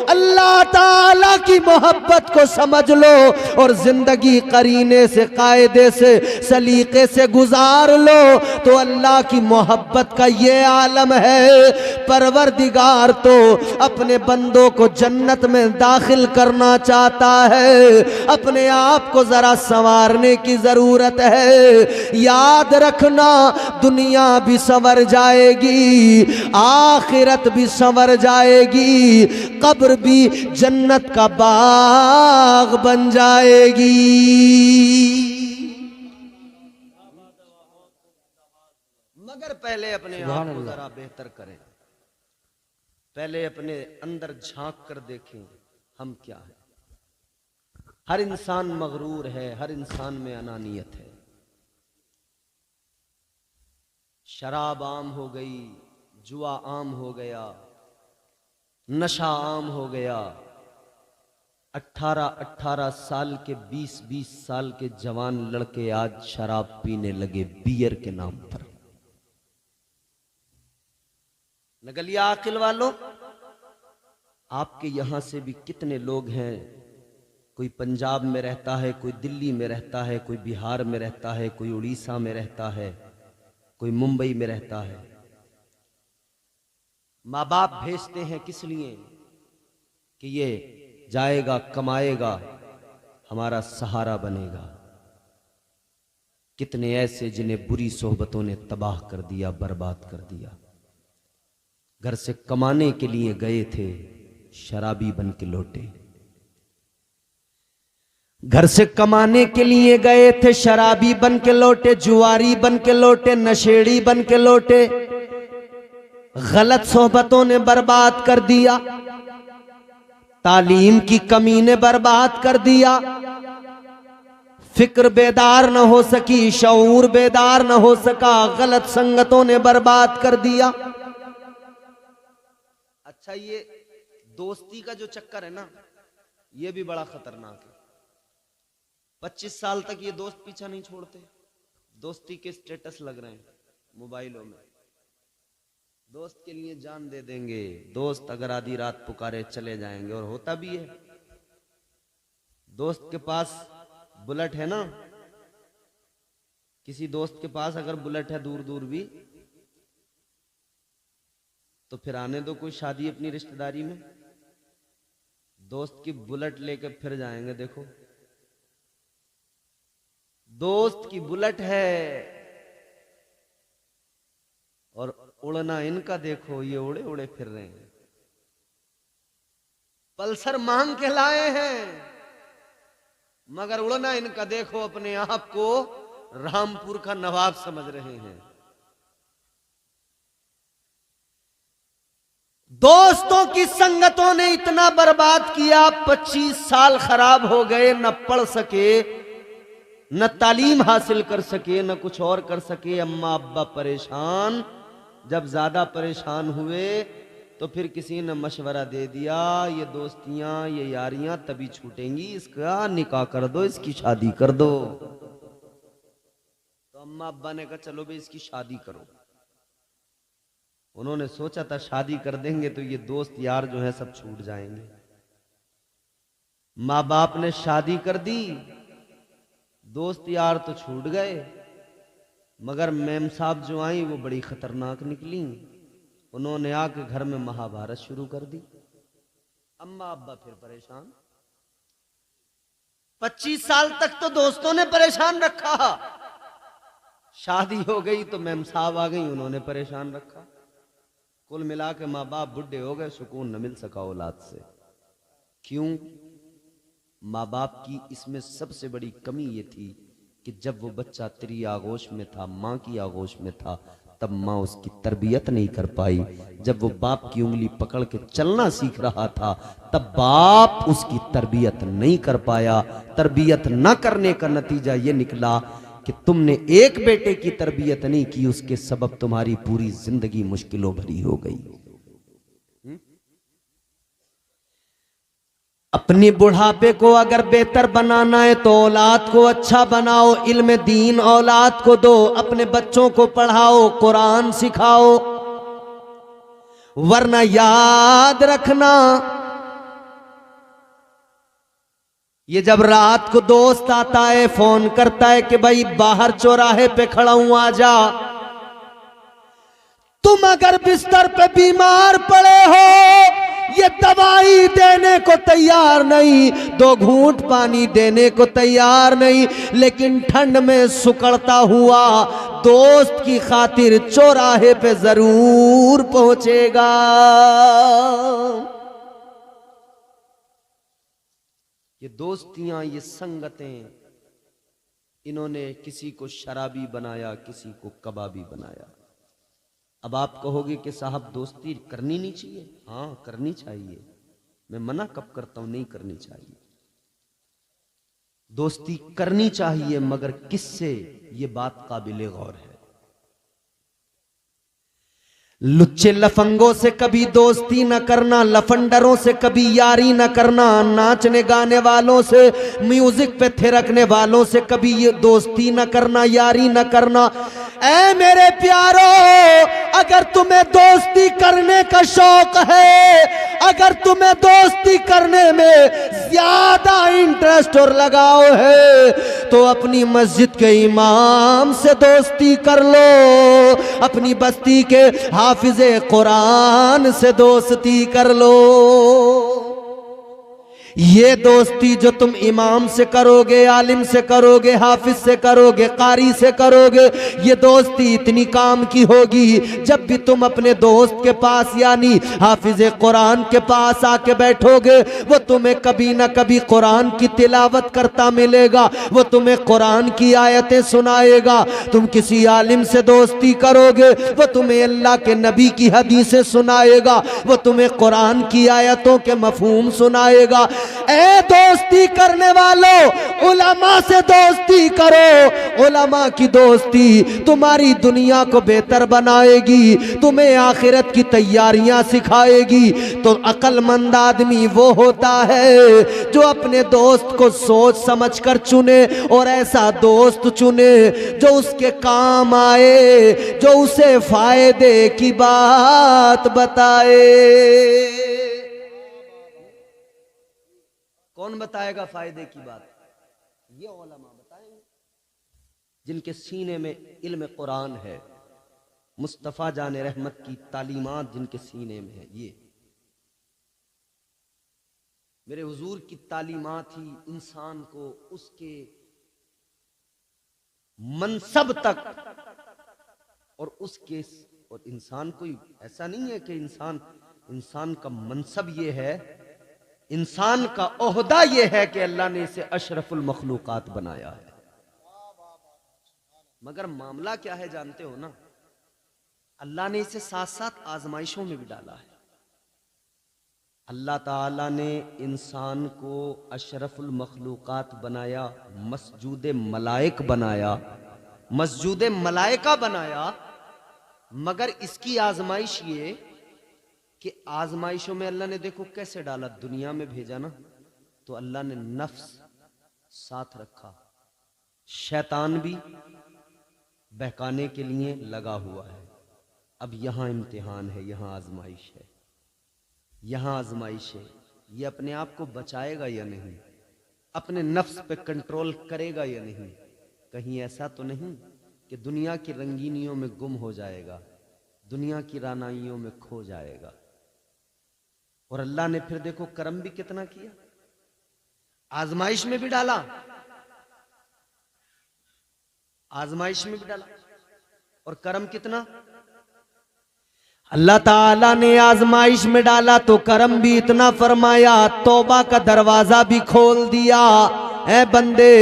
अल्लाह ताला की मोहब्बत को समझ लो और जिंदगी करीने से, कायदे से, सलीके से गुजार लो तो अल्लाह की मोहब्बत का ये आलम है। परवरदिगार तो अपने बंदों को जन्नत में दाखिल करना चाहता है, अपने आप को जरा संवारने की जरूरत है। याद रखना, दुनिया भी संवर जाएगी, आखिरत भी संवर जाएगी, कब्र भी जन्नत का बाग बन जाएगी। मगर पहले अपने आप को जरा बेहतर करें, पहले अपने अंदर झांक कर देखें हम क्या है। हर इंसान मगरूर है, हर इंसान में अनानियत है। शराब आम हो गई, जुआ आम हो गया, नशा आम हो गया। 18-18 साल के, 20-20 साल के जवान लड़के आज शराब पीने लगे बियर के नाम पर। नगलिया आकिल वालों, आपके यहां से भी कितने लोग हैं, कोई पंजाब में रहता है, कोई दिल्ली में रहता है, कोई बिहार में रहता है, कोई उड़ीसा में रहता है, कोई मुंबई में रहता है। माँ बाप भेजते हैं किस लिए कि ये जाएगा, कमाएगा, हमारा सहारा बनेगा। कितने ऐसे जिन्हें बुरी सोहबतों ने तबाह कर दिया, बर्बाद कर दिया। घर से कमाने के लिए गए थे, शराबी बन के लौटे। घर से कमाने के लिए गए थे, शराबी बन के लौटे, जुआरी बन के लौटे, नशेड़ी बन के लौटे। गलत सोहबतों ने बर्बाद कर दिया, तालीम की कमी ने बर्बाद कर दिया, फिक्र बेदार न हो सकी, शऊर बेदार न हो सका, गलत संगतों ने बर्बाद कर दिया। अच्छा, ये दोस्ती का जो चक्कर है ना, ये भी बड़ा खतरनाक है। 25 साल तक ये दोस्त पीछा नहीं छोड़ते। दोस्ती के स्टेटस लग रहे हैं मोबाइलों में, दोस्त के लिए जान दे देंगे, दोस्त अगर आधी रात पुकारे चले जाएंगे, और होता भी है। दोस्त के पास बुलेट है ना, किसी दोस्त के पास अगर बुलेट है दूर दूर भी, तो फिर आने दो कोई शादी अपनी रिश्तेदारी में, दोस्त की बुलेट लेके फिर जाएंगे। देखो, दोस्त की बुलेट है और उड़ना इनका देखो, ये उड़े उड़े फिर रहे हैं, पल्सर मांग के लाए हैं, मगर उड़ना इनका देखो, अपने आप को रामपुर का नवाब समझ रहे हैं। दोस्तों की संगतों ने इतना बर्बाद किया, 25 साल खराब हो गए, न पढ़ सके, न तालीम हासिल कर सके, न कुछ और कर सके। अम्मा अब्बा परेशान, जब ज्यादा परेशान हुए तो फिर किसी ने मशवरा दे दिया, ये दोस्तियां, ये यारियां तभी छूटेंगी, इसका निकाह कर दो, इसकी शादी कर दो। तो अम्मा अब्बा ने कहा चलो भाई इसकी शादी करो। उन्होंने सोचा था शादी कर देंगे तो ये दोस्त यार जो है सब छूट जाएंगे। माँ बाप ने शादी कर दी, दोस्त यार तो छूट गए, मगर मेम साहब जो आई वो बड़ी खतरनाक निकली। उन्होंने आके घर में महाभारत शुरू कर दी। अम्मा अब्बा फिर परेशान। 25 साल तक तो दोस्तों ने परेशान रखा, शादी हो गई तो मेम साहब आ गई, उन्होंने परेशान रखा। कुल मिला के माँ बाप बुढ़े हो गए, सुकून न मिल सका औलाद से। क्यों? माँ बाप की इसमें सबसे बड़ी कमी ये थी कि जब वो बच्चा तेरी आगोश में था, माँ की आगोश में था, तब माँ उसकी तरबियत नहीं कर पाई। जब वो बाप की उंगली पकड़ के चलना सीख रहा था, तब बाप उसकी तरबियत नहीं कर पाया। तरबियत न करने का नतीजा ये निकला कि तुमने एक बेटे की तरबियत नहीं की, उसके सबब तुम्हारी पूरी जिंदगी मुश्किलों भरी हो गई। अपने बुढ़ापे को अगर बेहतर बनाना है तो औलाद को अच्छा बनाओ, इल्म दीन औलाद को दो, अपने बच्चों को पढ़ाओ, कुरान सिखाओ। वरना याद रखना, ये जब रात को दोस्त आता है, फोन करता है कि भाई बाहर चौराहे पे खड़ा हूं आ जा, तुम अगर बिस्तर पे बीमार पड़े हो, ये दवाई देने को तैयार नहीं, 2 घूंट पानी देने को तैयार नहीं, लेकिन ठंड में सुकड़ता हुआ दोस्त की खातिर चौराहे पे जरूर पहुंचेगा। ये दोस्तियां, ये संगतें, इन्होंने किसी को शराबी बनाया, किसी को कबाबी बनाया। अब आप कहोगे कि साहब दोस्ती करनी नहीं चाहिए। हाँ, करनी चाहिए। मैं मना कब करता हूं? नहीं करनी चाहिए। दोस्ती करनी चाहिए, मगर किससे, ये बात काबिले गौर है। लुच्चे लफंगों से कभी दोस्ती न करना, लफंडरों से कभी यारी न करना, नाचने गाने वालों से, म्यूजिक पे थिरकने वालों से कभी ये दोस्ती न करना, यारी न करना। ऐ मेरे प्यारो, अगर तुम्हें दोस्ती करने का शौक है, अगर तुम्हें दोस्ती करने में ज्यादा इंटरेस्ट और लगाव है, तो अपनी मस्जिद के इमाम से दोस्ती कर लो, अपनी बस्ती के हाफिज़े कुरान से दोस्ती कर लो। ये दोस्ती जो तुम इमाम से करोगे, आलिम से करोगे, हाफिज से करोगे, कारी से करोगे, ये दोस्ती इतनी काम की होगी, जब भी तुम अपने दोस्त के पास यानी हाफिज़े कुरान के पास आके बैठोगे, वो तुम्हें कभी ना कभी कुरान की तिलावत करता मिलेगा, वो तुम्हें कुरान की आयतें सुनाएगा। तुम किसी आलिम से दोस्ती करोगे, वो तुम्हें अल्लाह के नबी की हदीसें सुनाएगा, वो तुम्हें कुरान की आयतों के मफहूम सुनाएगा। ए दोस्ती करने वालों, उलमा से दोस्ती करो। उलमा की दोस्ती तुम्हारी दुनिया को बेहतर बनाएगी, तुम्हें आखिरत की तैयारियां सिखाएगी। तो अक्लमंद आदमी वो होता है जो अपने दोस्त को सोच समझ कर चुने और ऐसा दोस्त चुने जो उसके काम आए, जो उसे फायदे की बात बताए। कौन बताएगा फायदे की बात? ये उलमा बताएंगे जिनके सीने में इल्म कुरान है, मुस्तफ़ा जान रहमत की तालीमात जिनके सीने में है। ये मेरे हुजूर की तालीमात ही इंसान को उसके मनसब तक और उसके और इंसान कोई ऐसा नहीं है कि इंसान का मनसब ये है, इंसान का ओहदा ये है कि अल्लाह ने इसे अशरफुल मखलूकात बनाया है। मगर मामला क्या है जानते हो ना, अल्लाह ने इसे साथ साथ आजमाइशों में भी डाला है। अल्लाह ताला ने इंसान को अशरफुल मखलूकात बनाया, मस्जूद मलाइक बनाया, मस्जूद मलाइका बनाया। मगर इसकी आजमाइश ये कि आजमाइशों में अल्लाह ने देखो कैसे डाला, दुनिया में भेजा ना तो अल्लाह ने नफ्स साथ रखा, शैतान भी बहकाने के लिए लगा हुआ है। अब यहां इम्तिहान है, यहां आजमाइश है, यहां आजमाइश है। ये अपने आप को बचाएगा या नहीं, अपने नफ्स पे कंट्रोल करेगा या नहीं। कहीं ऐसा तो नहीं कि दुनिया की रंगीनियों में गुम हो जाएगा, दुनिया की रानाइयों में खो जाएगा। और अल्लाह ने फिर देखो करम भी कितना किया, आजमाइश में भी डाला, आजमाइश में भी डाला। और करम कितना, अल्लाह ताला ने आजमाइश में डाला तो करम भी इतना फरमाया, तौबा का दरवाजा भी खोल दिया। ऐ बंदे,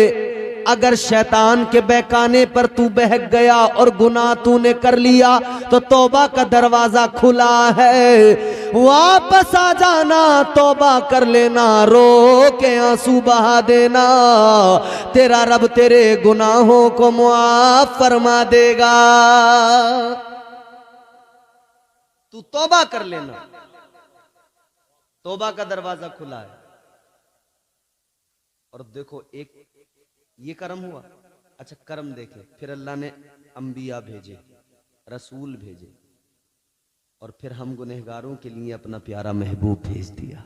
अगर शैतान के बहकाने पर तू बहक गया और गुनाह तूने कर लिया तो तौबा का दरवाजा खुला है, वापस आ जाना, तौबा कर लेना, रो के आंसू बहा देना, तेरा रब तेरे गुनाहों को मुआफ फरमा देगा। तू तौबा कर लेना, तौबा का दरवाजा खुला है। और देखो एक ये कर्म हुआ। अच्छा कर्म देखे, फिर अल्लाह ने अंबिया भेजे, रसूल भेजे, और फिर हम गुनहगारों के लिए अपना प्यारा महबूब भेज दिया,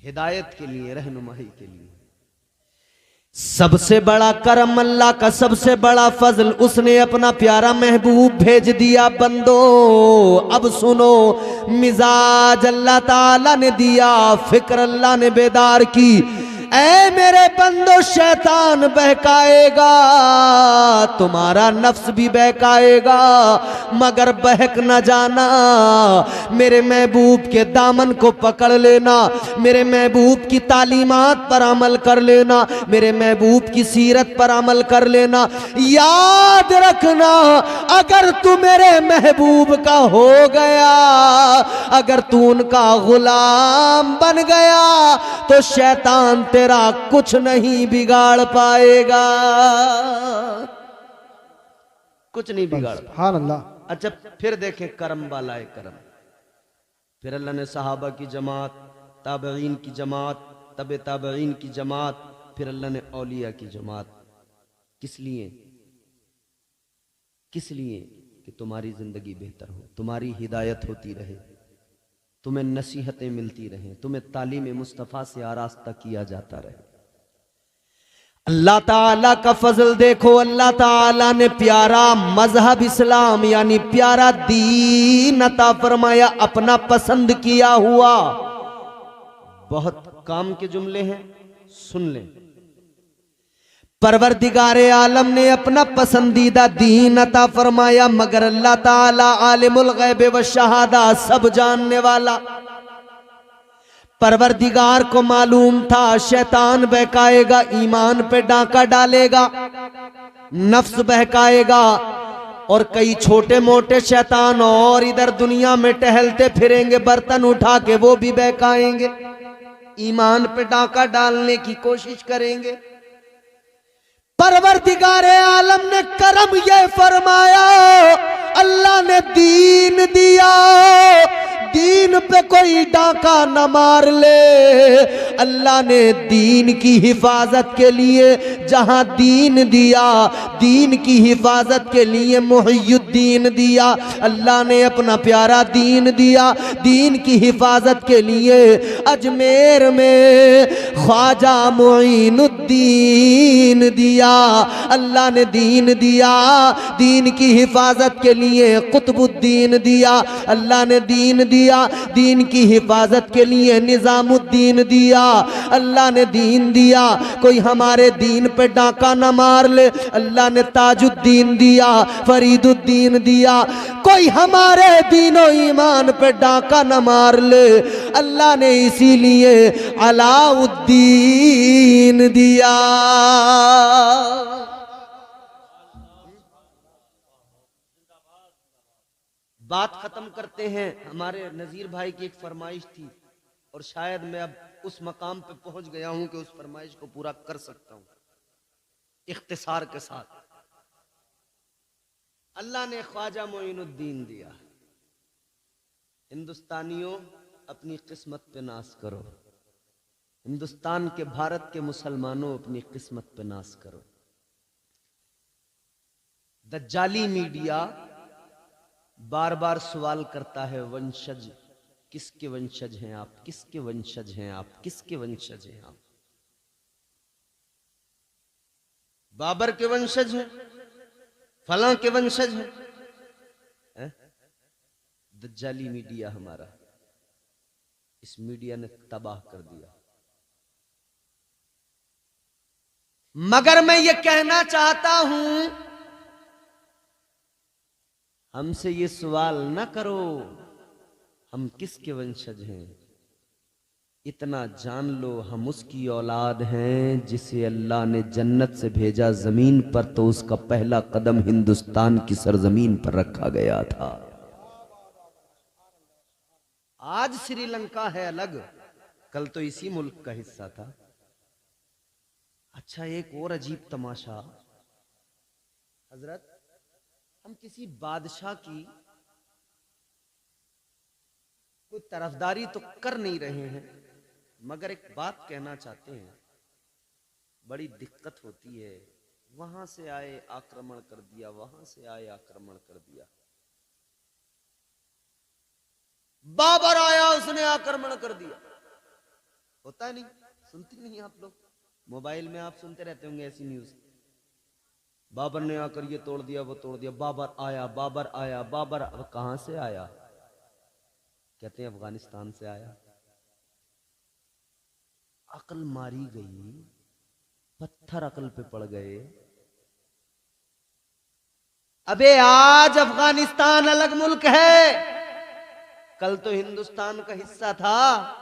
हिदायत के लिए, रहनुमाई के लिए। सबसे बड़ा करम अल्लाह का, सबसे बड़ा फजल, उसने अपना प्यारा महबूब भेज दिया। बंदो अब सुनो, मिजाज अल्लाह ताला ने दिया, फिक्र अल्लाह ने बेदार की। ऐ मेरे बंदो, शैतान बहकाएगा, तुम्हारा नफ्स भी बहकाएगा, मगर बहक न जाना। मेरे महबूब के दामन को पकड़ लेना, मेरे महबूब की तालीमात पर अमल कर लेना, मेरे महबूब की सीरत पर अमल कर लेना। याद रखना, अगर तू मेरे महबूब का हो गया, अगर तू उनका गुलाम बन गया तो शैतान तेरा कुछ नहीं बिगाड़ पाएगा, कुछ नहीं बिगाड़। सुभान अल्लाह। अच्छा फिर देखें करम वाला है करम। फिर अल्लाह ने सहाबा की जमात, ताबईन की जमात, तबे ताबईन की जमात, फिर अल्लाह ने औलिया की जमात। किस लिए? किस लिए? कि तुम्हारी जिंदगी बेहतर हो, तुम्हारी हिदायत होती रहे, तुम्हें नसीहतें मिलती रहें, तुम्हें तालीम मुस्तफ़ा से आरास्ता किया जाता रहे। अल्लाह ताला का फजल देखो, अल्लाह ताला ने प्यारा मजहब इस्लाम यानी प्यारा दीन अता फरमाया, अपना पसंद किया हुआ। बहुत काम के जुमले हैं, सुन लें। परवरदिगारे आलम ने अपना पसंदीदा दीन अता फरमाया, मगर अल्लाह ताला आलिमुल गैब व शहादा, सब जानने वाला। परवरदिगार को मालूम था शैतान बहकाएगा, ईमान पे डांका डालेगा, नफ्स बहकाएगा, और कई छोटे मोटे शैतान और इधर दुनिया में टहलते फिरेंगे, बर्तन उठा के वो भी बहकाएंगे। ईमान पे डाका डालने की कोशिश करेंगे। परवरदिगारे आलम ने करम ये फरमाया, अल्लाह ने दीन दिया, दीन पे कोई डाका न मार ले। अल्लाह ने दीन की हिफाजत के लिए जहां दीन दिया, दीन की हिफाजत के लिए मुहियुद्दीन दिया। अल्लाह ने अपना प्यारा दीन दिया, दीन की हिफाजत के लिए अजमेर में ख्वाजा मुईनुद्दीन दिया। अल्लाह ने दीन दिया, दीन की हिफाजत के लिए कुतुबुद्दीन दिया। अल्लाह ने दीन दिया, दीन की हिफाजत के लिए निजामुद्दीन दिया। अल्लाह ने दीन दिया, कोई हमारे दीन पे डाका न मार ले। अल्लाह ने ताजुद्दीन दिया, फरीदुद्दीन दिया, कोई हमारे दीनो ईमान पे डाका न मार ले। अल्लाह ने इसीलिए अलाउद्दीन दिया। बात खत्म करते हैं। हमारे नजीर भाई की एक फरमाइश थी और शायद मैं अब उस मकाम पे पहुंच गया हूं कि उस फरमाइश को पूरा कर सकता हूं इख्तिसार के साथ। अल्लाह ने ख्वाजा मोइनुद्दीन दिया। हिंदुस्तानियों, अपनी किस्मत पे नाज करो। हिंदुस्तान के, भारत के मुसलमानों, अपनी किस्मत पे नाज करो। दज्जाली मीडिया बार बार सवाल करता है, वंशज किसके वंशज हैं आप, किसके वंशज हैं आप, किसके वंशज हैं आप? बाबर के वंशज हैं, फलां के वंशज हैं। दज्जाली मीडिया हमारा, इस मीडिया ने तबाह कर दिया। मगर मैं ये कहना चाहता हूं, हमसे ये सवाल न करो हम किसके वंशज हैं। इतना जान लो, हम उसकी औलाद हैं जिसे अल्लाह ने जन्नत से भेजा जमीन पर, तो उसका पहला कदम हिंदुस्तान की सरजमीन पर रखा गया था। आज श्रीलंका है अलग, कल तो इसी मुल्क का हिस्सा था। अच्छा, एक और अजीब तमाशा, हजरत, हम किसी बादशाह की कोई तरफदारी तो कर नहीं रहे हैं, मगर एक बात कहना चाहते हैं। बड़ी दिक्कत होती है, वहां से आए आक्रमण कर दिया, वहां से आए आक्रमण कर दिया। बाबर आया, उसने आक्रमण कर दिया। होता है नहीं, सुनते नहीं आप लोग? मोबाइल में आप सुनते रहते होंगे ऐसी न्यूज। बाबर ने आकर ये तोड़ दिया, वो तोड़ दिया, बाबर आया, बाबर आया, बाबर। अब कहां से आया? कहते हैं अफगानिस्तान से आया। अकल मारी गई, पत्थर अकल पे पड़ गए। अबे आज अफगानिस्तान अलग मुल्क है, कल तो हिंदुस्तान का हिस्सा था।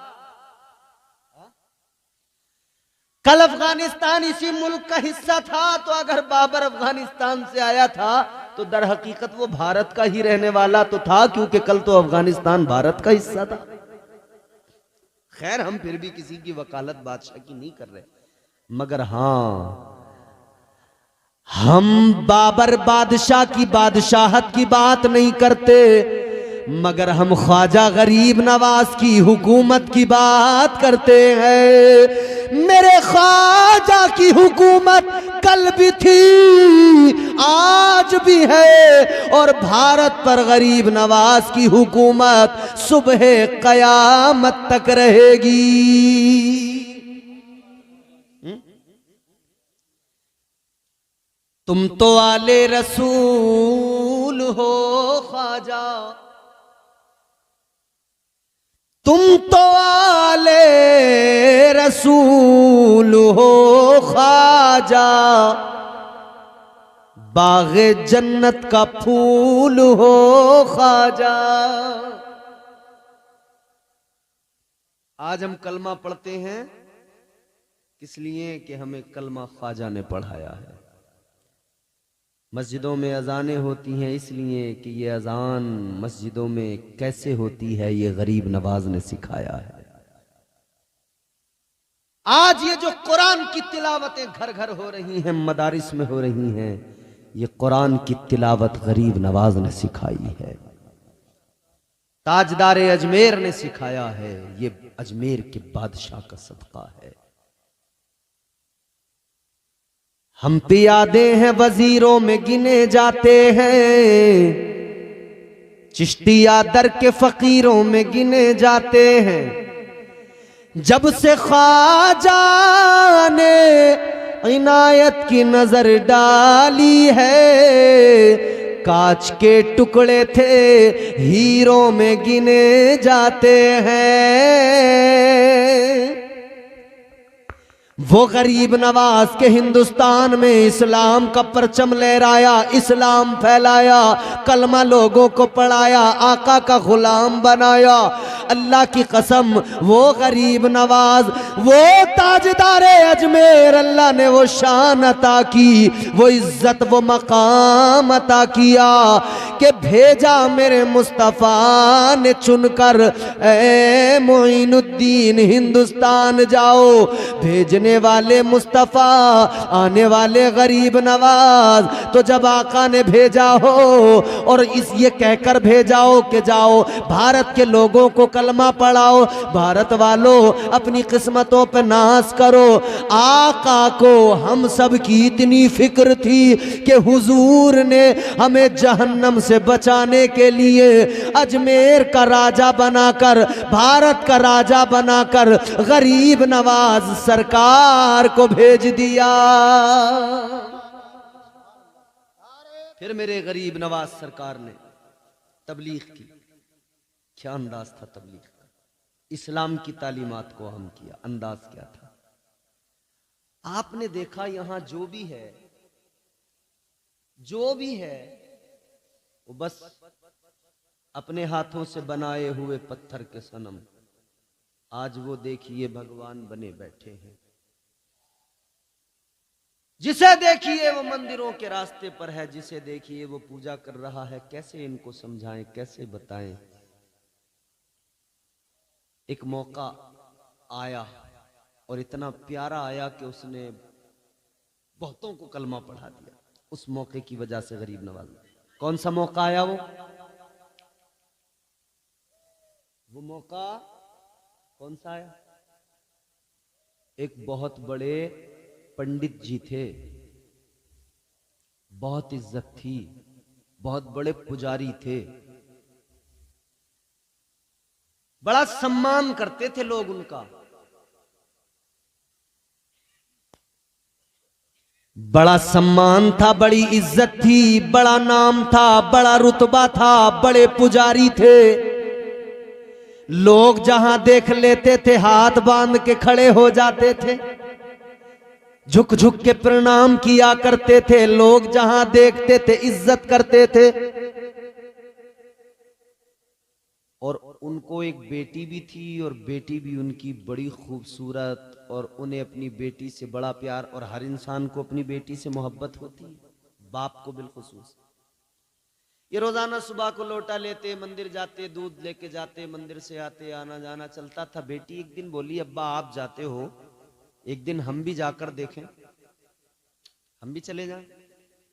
कल अफगानिस्तान इसी मुल्क का हिस्सा था, तो अगर बाबर अफगानिस्तान से आया था तो दर हकीकत वो भारत का ही रहने वाला तो था, क्योंकि कल तो अफगानिस्तान भारत का हिस्सा था। खैर, हम फिर भी किसी की वकालत बादशाह की नहीं कर रहे, मगर हां, हम बाबर बादशाह की बादशाहत की बात नहीं करते, मगर हम ख्वाजा गरीब नवाज की हुकूमत की बात करते हैं। मेरे ख्वाजा की हुकूमत कल भी थी, आज भी है, और भारत पर गरीब नवाज की हुकूमत सुबह कयामत तक रहेगी। तुम तो आले रसूल हो ख्वाजा, तुम तो आले रसूल हो ख्वाजा, बाग़े जन्नत का फूल हो ख्वाजा। आज हम कलमा पढ़ते हैं इसलिए कि हमें कलमा ख्वाजा ने पढ़ाया है। मस्जिदों में अजानें होती हैं इसलिए कि ये अजान मस्जिदों में कैसे होती है ये गरीब नवाज ने सिखाया है। आज ये जो कुरान की तिलावतें घर घर हो रही हैं, मदारिस में हो रही हैं, ये कुरान की तिलावत गरीब नवाज ने सिखाई है, ताजदार अजमेर ने सिखाया है, ये अजमेर के बादशाह का सदका है। हम पे यादें हैं वजीरों में गिने जाते हैं, चिश्तिया दर के फकीरों में गिने जाते हैं। जब से ख्वाजा ने इनायत की नजर डाली है, कांच के टुकड़े थे हीरों में गिने जाते हैं। वो गरीब नवाज के हिंदुस्तान में इस्लाम का परचम लहराया, इस्लाम फैलाया, कलमा लोगों को पढ़ाया, आका का गुलाम बनाया। अल्लाह की कसम, वो गरीब नवाज, वो ताजदारे अजमेर, अल्लाह ने वो शान अता की, वो इज्जत, वो मकाम अता किया कि भेजा मेरे मुस्तफ़ा ने चुनकर, ए मोइनुद्दीन हिंदुस्तान जाओ। भेजने वाले मुस्तफ़ा, आने वाले गरीब नवाज। तो जब आका ने भेजा हो और ये कहकर भेजा हो कि जाओ भारत के लोगों को कलमा पढ़ाओ, भारत वालों अपनी किस्मतों पर नाज करो। आका को हम सब की इतनी फिक्र थी कि हुजूर ने हमें जहन्नम से बचाने के लिए अजमेर का राजा बनाकर, भारत का राजा बनाकर गरीब नवाज सरकार को भेज दिया। फिर मेरे गरीब नवाज सरकार ने तबलीग की। क्या अंदाज था तबलीग का, इस्लाम की तालीमात को अहम किया। अंदाज क्या था? आपने देखा यहां जो भी है वो बस अपने हाथों से बनाए हुए पत्थर के सनम, आज वो देखिए भगवान बने बैठे हैं। जिसे देखिए वो मंदिरों के रास्ते पर है, जिसे देखिए वो पूजा कर रहा है। कैसे इनको समझाएं, कैसे बताएं? एक मौका आया और इतना प्यारा आया कि उसने बहुतों को कलमा पढ़ा दिया। उस मौके की वजह से गरीब नवाज, कौन सा मौका आया? वो मौका कौन सा आया? एक बहुत बड़े पंडित जी थे, बहुत इज्जत थी, बहुत बड़े पुजारी थे, बड़ा सम्मान करते थे लोग उनका, बड़ा सम्मान था, बड़ी इज्जत थी, बड़ा नाम था, बड़ा रुतबा था, बड़े पुजारी थे। लोग जहां देख लेते थे हाथ बांध के खड़े हो जाते थे, झुक झुक के प्रणाम किया करते थे। लोग जहां देखते थे इज्जत करते थे। और उनको एक बेटी भी थी और बेटी भी उनकी बड़ी खूबसूरत, और उन्हें अपनी बेटी से बड़ा प्यार। और हर इंसान को अपनी बेटी से मोहब्बत होती है, बाप को बिलखुसूस। ये रोजाना सुबह को लोटा लेते, मंदिर जाते, दूध लेके जाते, मंदिर से आते, आना जाना चलता था। बेटी एक दिन बोली, अब्बा आप जाते हो, एक दिन हम भी जाकर देखें, हम भी चले जाएं।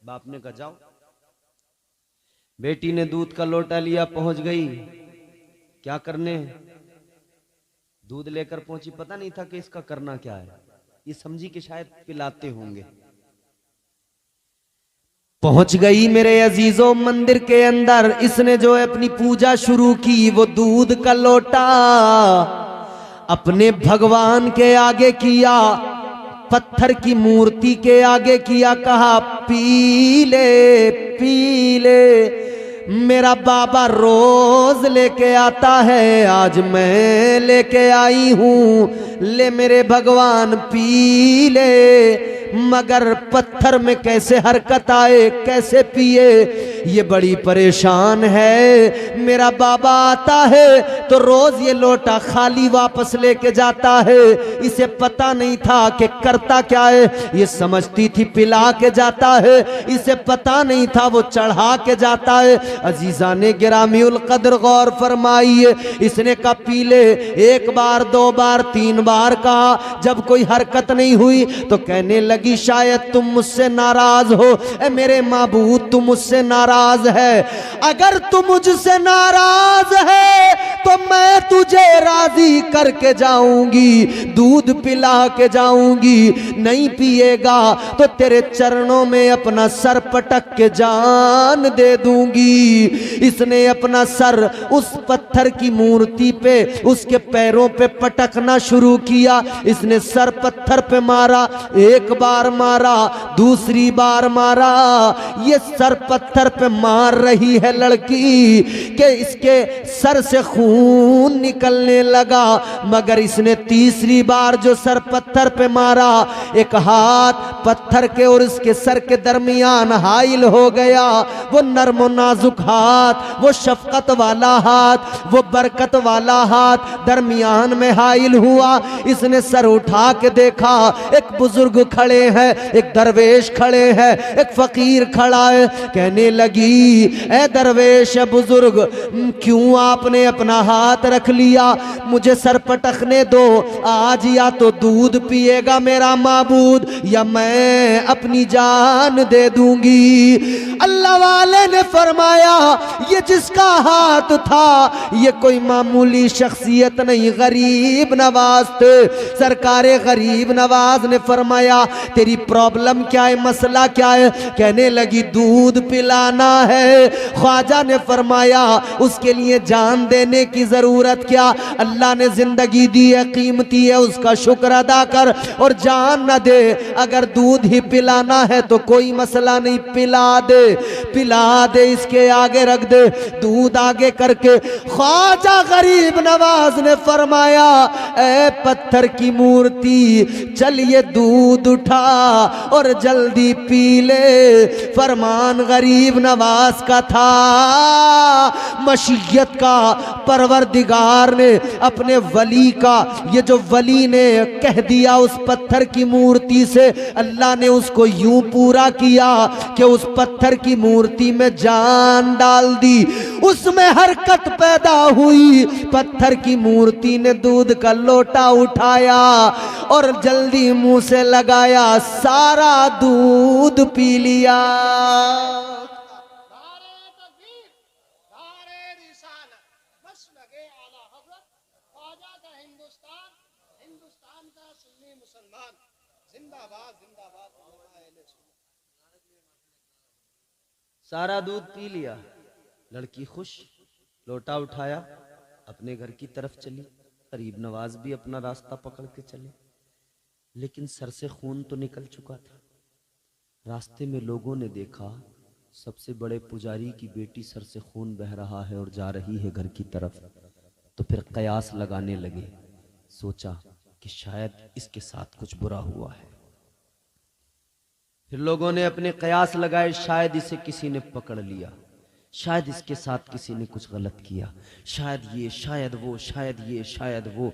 बाप ने कहा जाओ। बेटी ने दूध का लोटा लिया, पहुंच गई। क्या करने? दूध लेकर पहुंची। पता नहीं था कि इसका करना क्या है, ये समझी कि शायद पिलाते होंगे। पहुंच गई मेरे अजीजों मंदिर के अंदर। इसने जो अपनी पूजा शुरू की, वो दूध का लोटा अपने भगवान के आगे किया, पत्थर की मूर्ति के आगे किया। कहा पी ले, पी ले, मेरा बाबा रोज लेके आता है, आज मैं लेके आई हूं। ले मेरे भगवान पी ले। मगर पत्थर में कैसे हरकत आए, कैसे पिए, ये बड़ी परेशान है। मेरा बाबा आता है तो रोज ये लोटा खाली वापस लेके जाता है। इसे पता नहीं था कि करता क्या है, ये समझती थी पिला के जाता है, इसे पता नहीं था वो चढ़ा के जाता है। अजीजा ने गिरामीउल कद्र गौर फरमाइए, इसने कहा पी ले, एक बार दो बार तीन बार कहा, जब कोई हरकत नहीं हुई तो कहने लगी शायद तुम मुझसे नाराज हो। ए मेरे माबूद तू मुझसे नाराज है, अगर तू मुझसे नाराज है तो मैं तुझे राजी करके जाऊंगी, दूध पिला के जाऊंगी। नहीं पिएगा तो तेरे चरणों में अपना सर पटक के जान दे दूंगी। इसने अपना सर उस पत्थर की मूर्ति पे, उसके पैरों पे पटकना शुरू किया। इसने सर पत्थर पे मारा, एक बार मारा, दूसरी बार मारा। ये सर पत्थर पे मार रही है लड़की कि इसके सर से खून निकलने लगा, मगर इसने तीसरी बार जो सर पत्थर पे मारा, एक हाथ पत्थर के और इसके सर के दरमियान हाइल हो गया। वो नर्म और नाजुक हाथ, वो शफकत वाला हाथ, वो बरकत वाला हाथ दरमियान में हाइल हुआ। इसने सर उठा के देखा, एक बुजुर्ग खड़े हैं, एक दरवेश खड़े हैं, एक फकीर खड़ा है। कहने लगी ए दरवेश बुजुर्ग, क्यों आपने अपना हाथ रख लिया? मुझे सर पटकने दो, आज या तो दूध पिएगा मेरा माबूद या मैं अपनी जान दे दूंगी। अल्लाह वाले ने फरमाया ये जिसका हाथ था ये कोई मामूली शख्सियत नहीं, गरीब नवाज थे। सरकारे गरीब नवाज ने फरमाया तेरी प्रॉब्लम क्या है, मसला क्या है? कहने लगी दूध पिलाना है। ख्वाजा ने फरमाया उसके लिए जान देने की जरूरत क्या, अल्लाह ने जिंदगी दी है, कीमती है, उसका शुक्र अदा कर और जान न दे। अगर दूध ही पिलाना है तो कोई मसला नहीं, पिला दे, पिला दे, इसके आगे रख दे। दूध आगे करके ख्वाजा गरीब नवाज ने फरमाया ए पत्थर की मूर्ति, चल ये दूध उठा और जल्दी पी ले। फरमान गरीब नवाज का था, मशीयत का परवरदिगार ने अपने वली का, ये जो वली ने कह दिया उस पत्थर की मूर्ति से, अल्लाह ने उसको यूं पूरा किया कि उस पत्थर की मूर्ति में जान डाल दी, उसमें हरकत पैदा हुई। पत्थर की मूर्ति ने दूध का लोटा उठाया और जल्दी मुंह से लगाया, सारा दूध पी लिया। सारा दूध पी लिया, लड़की खुश, लोटा उठाया, अपने घर की तरफ चली। गरीब नवाज भी अपना रास्ता पकड़ के चले, लेकिन सर से खून तो निकल चुका था। रास्ते में लोगों ने देखा सबसे बड़े पुजारी की बेटी सर से खून बह रहा है और जा रही है घर की तरफ, तो फिर कयास लगाने लगे। सोचा कि शायद इसके साथ कुछ बुरा हुआ है। फिर लोगों ने अपने कयास लगाए, शायद इसे किसी ने पकड़ लिया, शायद इसके साथ किसी ने कुछ गलत किया, शायद ये, शायद वो, शायद ये, शायद वो।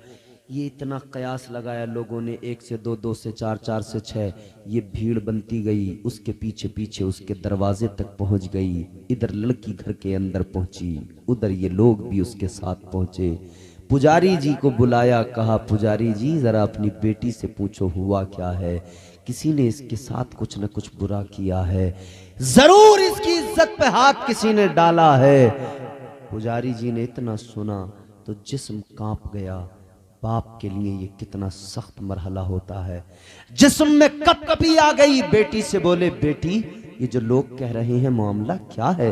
ये इतना कयास लगाया लोगों ने, 1 से 2, 2 से 4, 4 से 6, ये भीड़ बनती गई। उसके पीछे पीछे उसके दरवाजे तक पहुंच गई। इधर लड़की घर के अंदर पहुंची, उधर ये लोग भी उसके साथ पहुंचे। पुजारी जी को बुलाया, कहा पुजारी जी जरा अपनी बेटी से पूछो हुआ क्या है, किसी ने इसके साथ कुछ न कुछ बुरा किया है, जरूर इसकी इज्जत पे हाथ किसी ने डाला है। पुजारी जी ने इतना सुना तो जिस्म कांप गया। बाप के लिए ये कितना सख्त मरहला होता है। जिस्म में कपकपी आ गई। बेटी से बोले बेटी ये जो लोग कह रहे हैं मामला क्या है,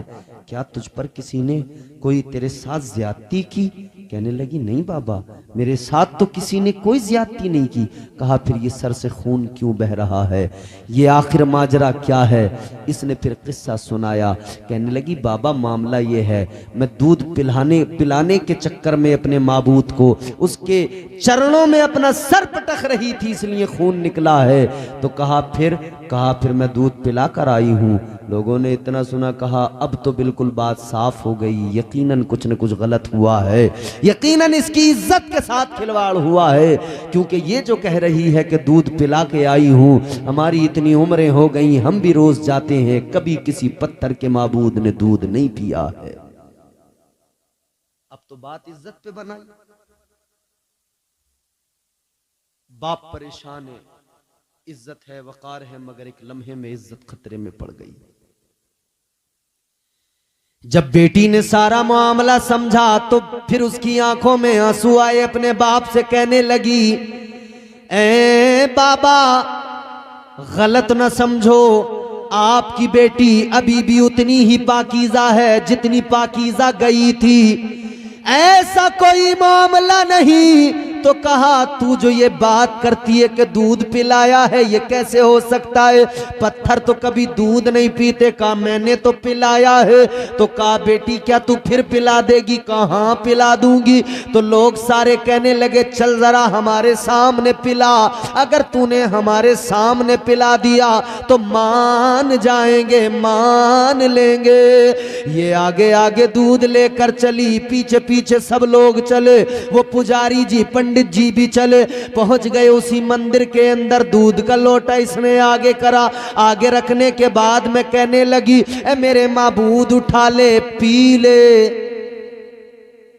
क्या तुझ पर किसी ने कोई तेरे साथ ज्यादती की? कहने लगी नहीं बाबा, मेरे साथ तो किसी ने कोई ज्यादती नहीं की। कहा फिर ये सर से खून क्यों बह रहा है, ये आखिर माजरा क्या है? इसने फिर किस्सा सुनाया। कहने लगी बाबा मामला ये है, मैं दूध पिलाने के चक्कर में अपने माबूद को उसके चरणों में अपना सर पटक रही थी, इसलिए खून निकला है। तो कहा फिर मैं दूध पिला कर आई हूँ। लोगों ने इतना सुना, कहा अब तो बिल्कुल बात साफ हो गई, यकीनन कुछ न कुछ गलत हुआ है, यकीनन इसकी इज्जत के साथ खिलवाड़ हुआ है, क्योंकि ये जो कह रही है कि दूध पिला के आई हूं, हमारी इतनी उम्रें हो गई, हम भी रोज जाते हैं, कभी किसी पत्थर के माबूद ने दूध नहीं पिया है। अब तो बात इज्जत पे बनाई। बाप परेशान है, इज्जत है, वकार है, मगर एक लम्हे में इज्जत खतरे में पड़ गई। जब बेटी ने सारा मामला समझा तो फिर उसकी आंखों में आंसू आए, अपने बाप से कहने लगी, ए बाबा गलत न समझो, आपकी बेटी अभी भी उतनी ही पाकीज़ा है जितनी पाकीज़ा गई थी, ऐसा कोई मामला नहीं। तो कहा तू जो ये बात करती है कि दूध पिलाया है, ये कैसे हो सकता है, पत्थर तो कभी दूध नहीं पीते। कहा मैंने तो पिलाया है। तो कहा बेटी क्या तू फिर पिला देगी? कहाँ पिला दूंगी। तो लोग सारे कहने लगे चल जरा हमारे सामने पिला, अगर तूने हमारे सामने पिला दिया तो मान जाएंगे, मान लेंगे। ये आगे आगे दूध लेकर चली, पीछे पीछे सब लोग चले, वो पुजारी जी पंडित जी भी चले, पहुंच गए उसी मंदिर के अंदर। दूध का लोटा इसने आगे करा, आगे रखने के बाद में कहने लगी ए मेरे माबूद उठा ले पी ले,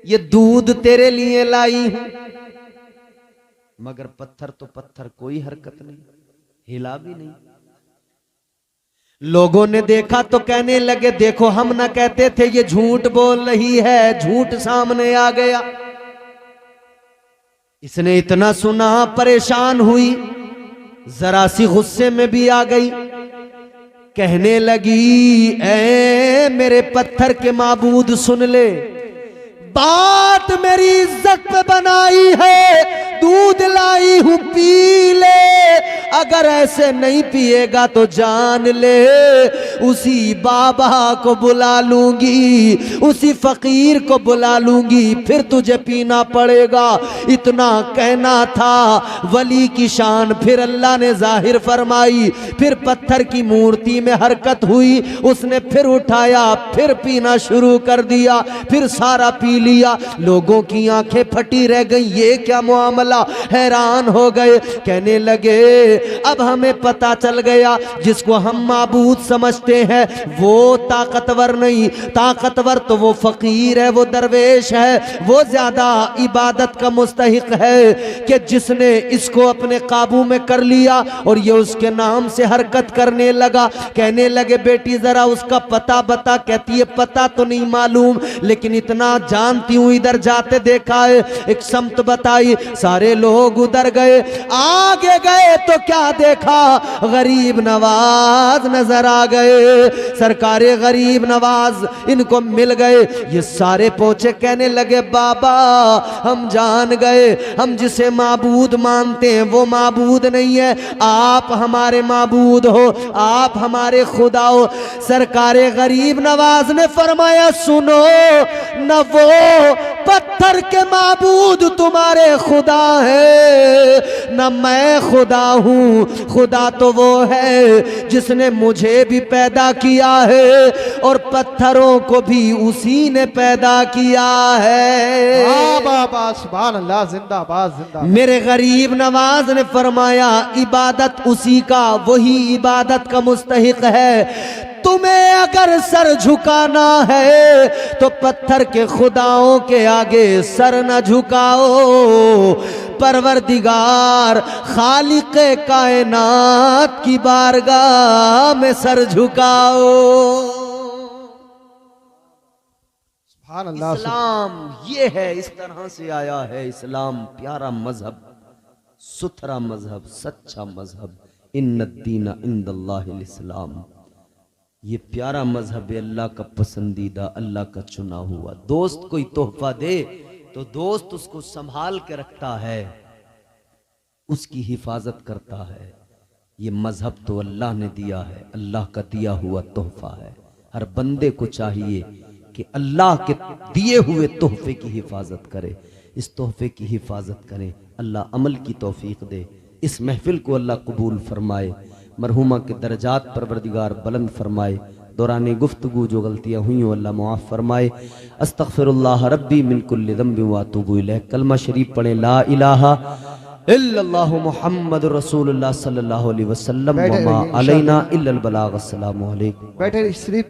ये दूध तेरे लिए लाई हूं। मगर पत्थर तो पत्थर, कोई हरकत नहीं, हिला भी नहीं। लोगों ने देखा तो कहने लगे देखो हम ना कहते थे ये झूठ बोल रही है, झूठ सामने आ गया। इसने इतना सुना, परेशान हुई, जरा सी गुस्से में भी आ गई, कहने लगी ए मेरे पत्थर के माबूद सुन ले, बात मेरी इज्जत पे बनाई है, दूध लाई हूं पी ले, अगर ऐसे नहीं पिएगा तो जान ले उसी बाबा को बुला लूंगी, उसी फकीर को बुला लूंगी, फिर तुझे पीना पड़ेगा। इतना कहना था वली की शान, फिर अल्लाह ने जाहिर फरमाई, फिर पत्थर की मूर्ति में हरकत हुई, उसने फिर उठाया, फिर पीना शुरू कर दिया, फिर सारा पी लिया। लोगों की आंखें फटी रह गई, ये क्या मामला, हैरान हो गए, कहने लगे अब हमें पता चल गया जिसको हम माबूद समझते हैं वो ताकतवर नहीं, ताकतवर तो वो फकीर है, वो दरवेश है, वो ज्यादा इबादत का मुस्तहिक है कि जिसने इसको अपने काबू में कर लिया और ये उसके नाम से हरकत करने लगा। कहने लगे बेटी जरा उसका पता बता, कहती है पता तो नहीं मालूम, लेकिन इतना जानती हूं इधर जाते देखा है। एक समत बताई, सारे लोग उधर गए, आगे गए तो क्या देखा, गरीब नवाज नजर आ गए, सरकारे गरीब नवाज इनको मिल गए। ये सारे पहुंचे, कहने लगे बाबा हम जान गए, हम जिसे माबूद मानते हैं वो माबूद नहीं है, आप हमारे माबूद हो, आप हमारे खुदा हो। सरकारे गरीब नवाज ने फरमाया सुनो, न वो पत्थर के माबूद तुम्हारे खुदा है, न मैं खुदा हूं, खुदा तो वो है जिसने मुझे भी पैदा किया है और पत्थरों को भी उसी ने पैदा किया है। सुभान अल्लाह, जिंदाबाद जिंदाबाद। मेरे गरीब नवाज ने फरमाया इबादत उसी का, वही इबादत का मुस्तहिक है। तुम्हें अगर सर झुकाना है तो पत्थर के खुदाओं के आगे सर न झुकाओ, परवरदिगार खालिक़े कायनात की बारगाह में सर झुकाओ। इस्लाम ये है, इस तरह से आया है इस्लाम, प्यारा मजहब, सुथरा मजहब, सच्चा मजहब। इन्नद्दीन इंदल्लाहिल इस्लाम, ये प्यारा मजहब है, अल्लाह का पसंदीदा, अल्लाह का चुना हुआ। दोस्त कोई तोहफा दे तो दोस्त उसको संभाल के रखता है, उसकी हिफाजत करता है। ये मजहब तो अल्लाह ने दिया है, अल्लाह का दिया हुआ तोहफा है। हर बंदे को चाहिए कि अल्लाह के दिए हुए तोहफे की हिफाजत करे, इस तोहफे की हिफाजत करें। अल्लाह अमल की तौफीक दे, इस महफिल को अल्लाह कबूल फरमाए। मरहुमा के दर्जात परवरदिगार बुलंद फरमाए। दौरान गुफ्तगू जो गलतियाँ हुई हो अल्लाह मुआफ़ फरमाए। अस्तग़फिरुल्लाह रब्बी मिन कुल्लि ज़ंबिन व अतूबु इलैह। कलमा शरीफ पढ़ें, ला इलाहा इल्लल्लाहु मुहम्मदुर रसूलुल्लाह सल्लल्लाहु अलैहि वसल्लम व मा अलैना इल्लल बलाग। अस्सलामु अलैकुम। बैठे शरीफ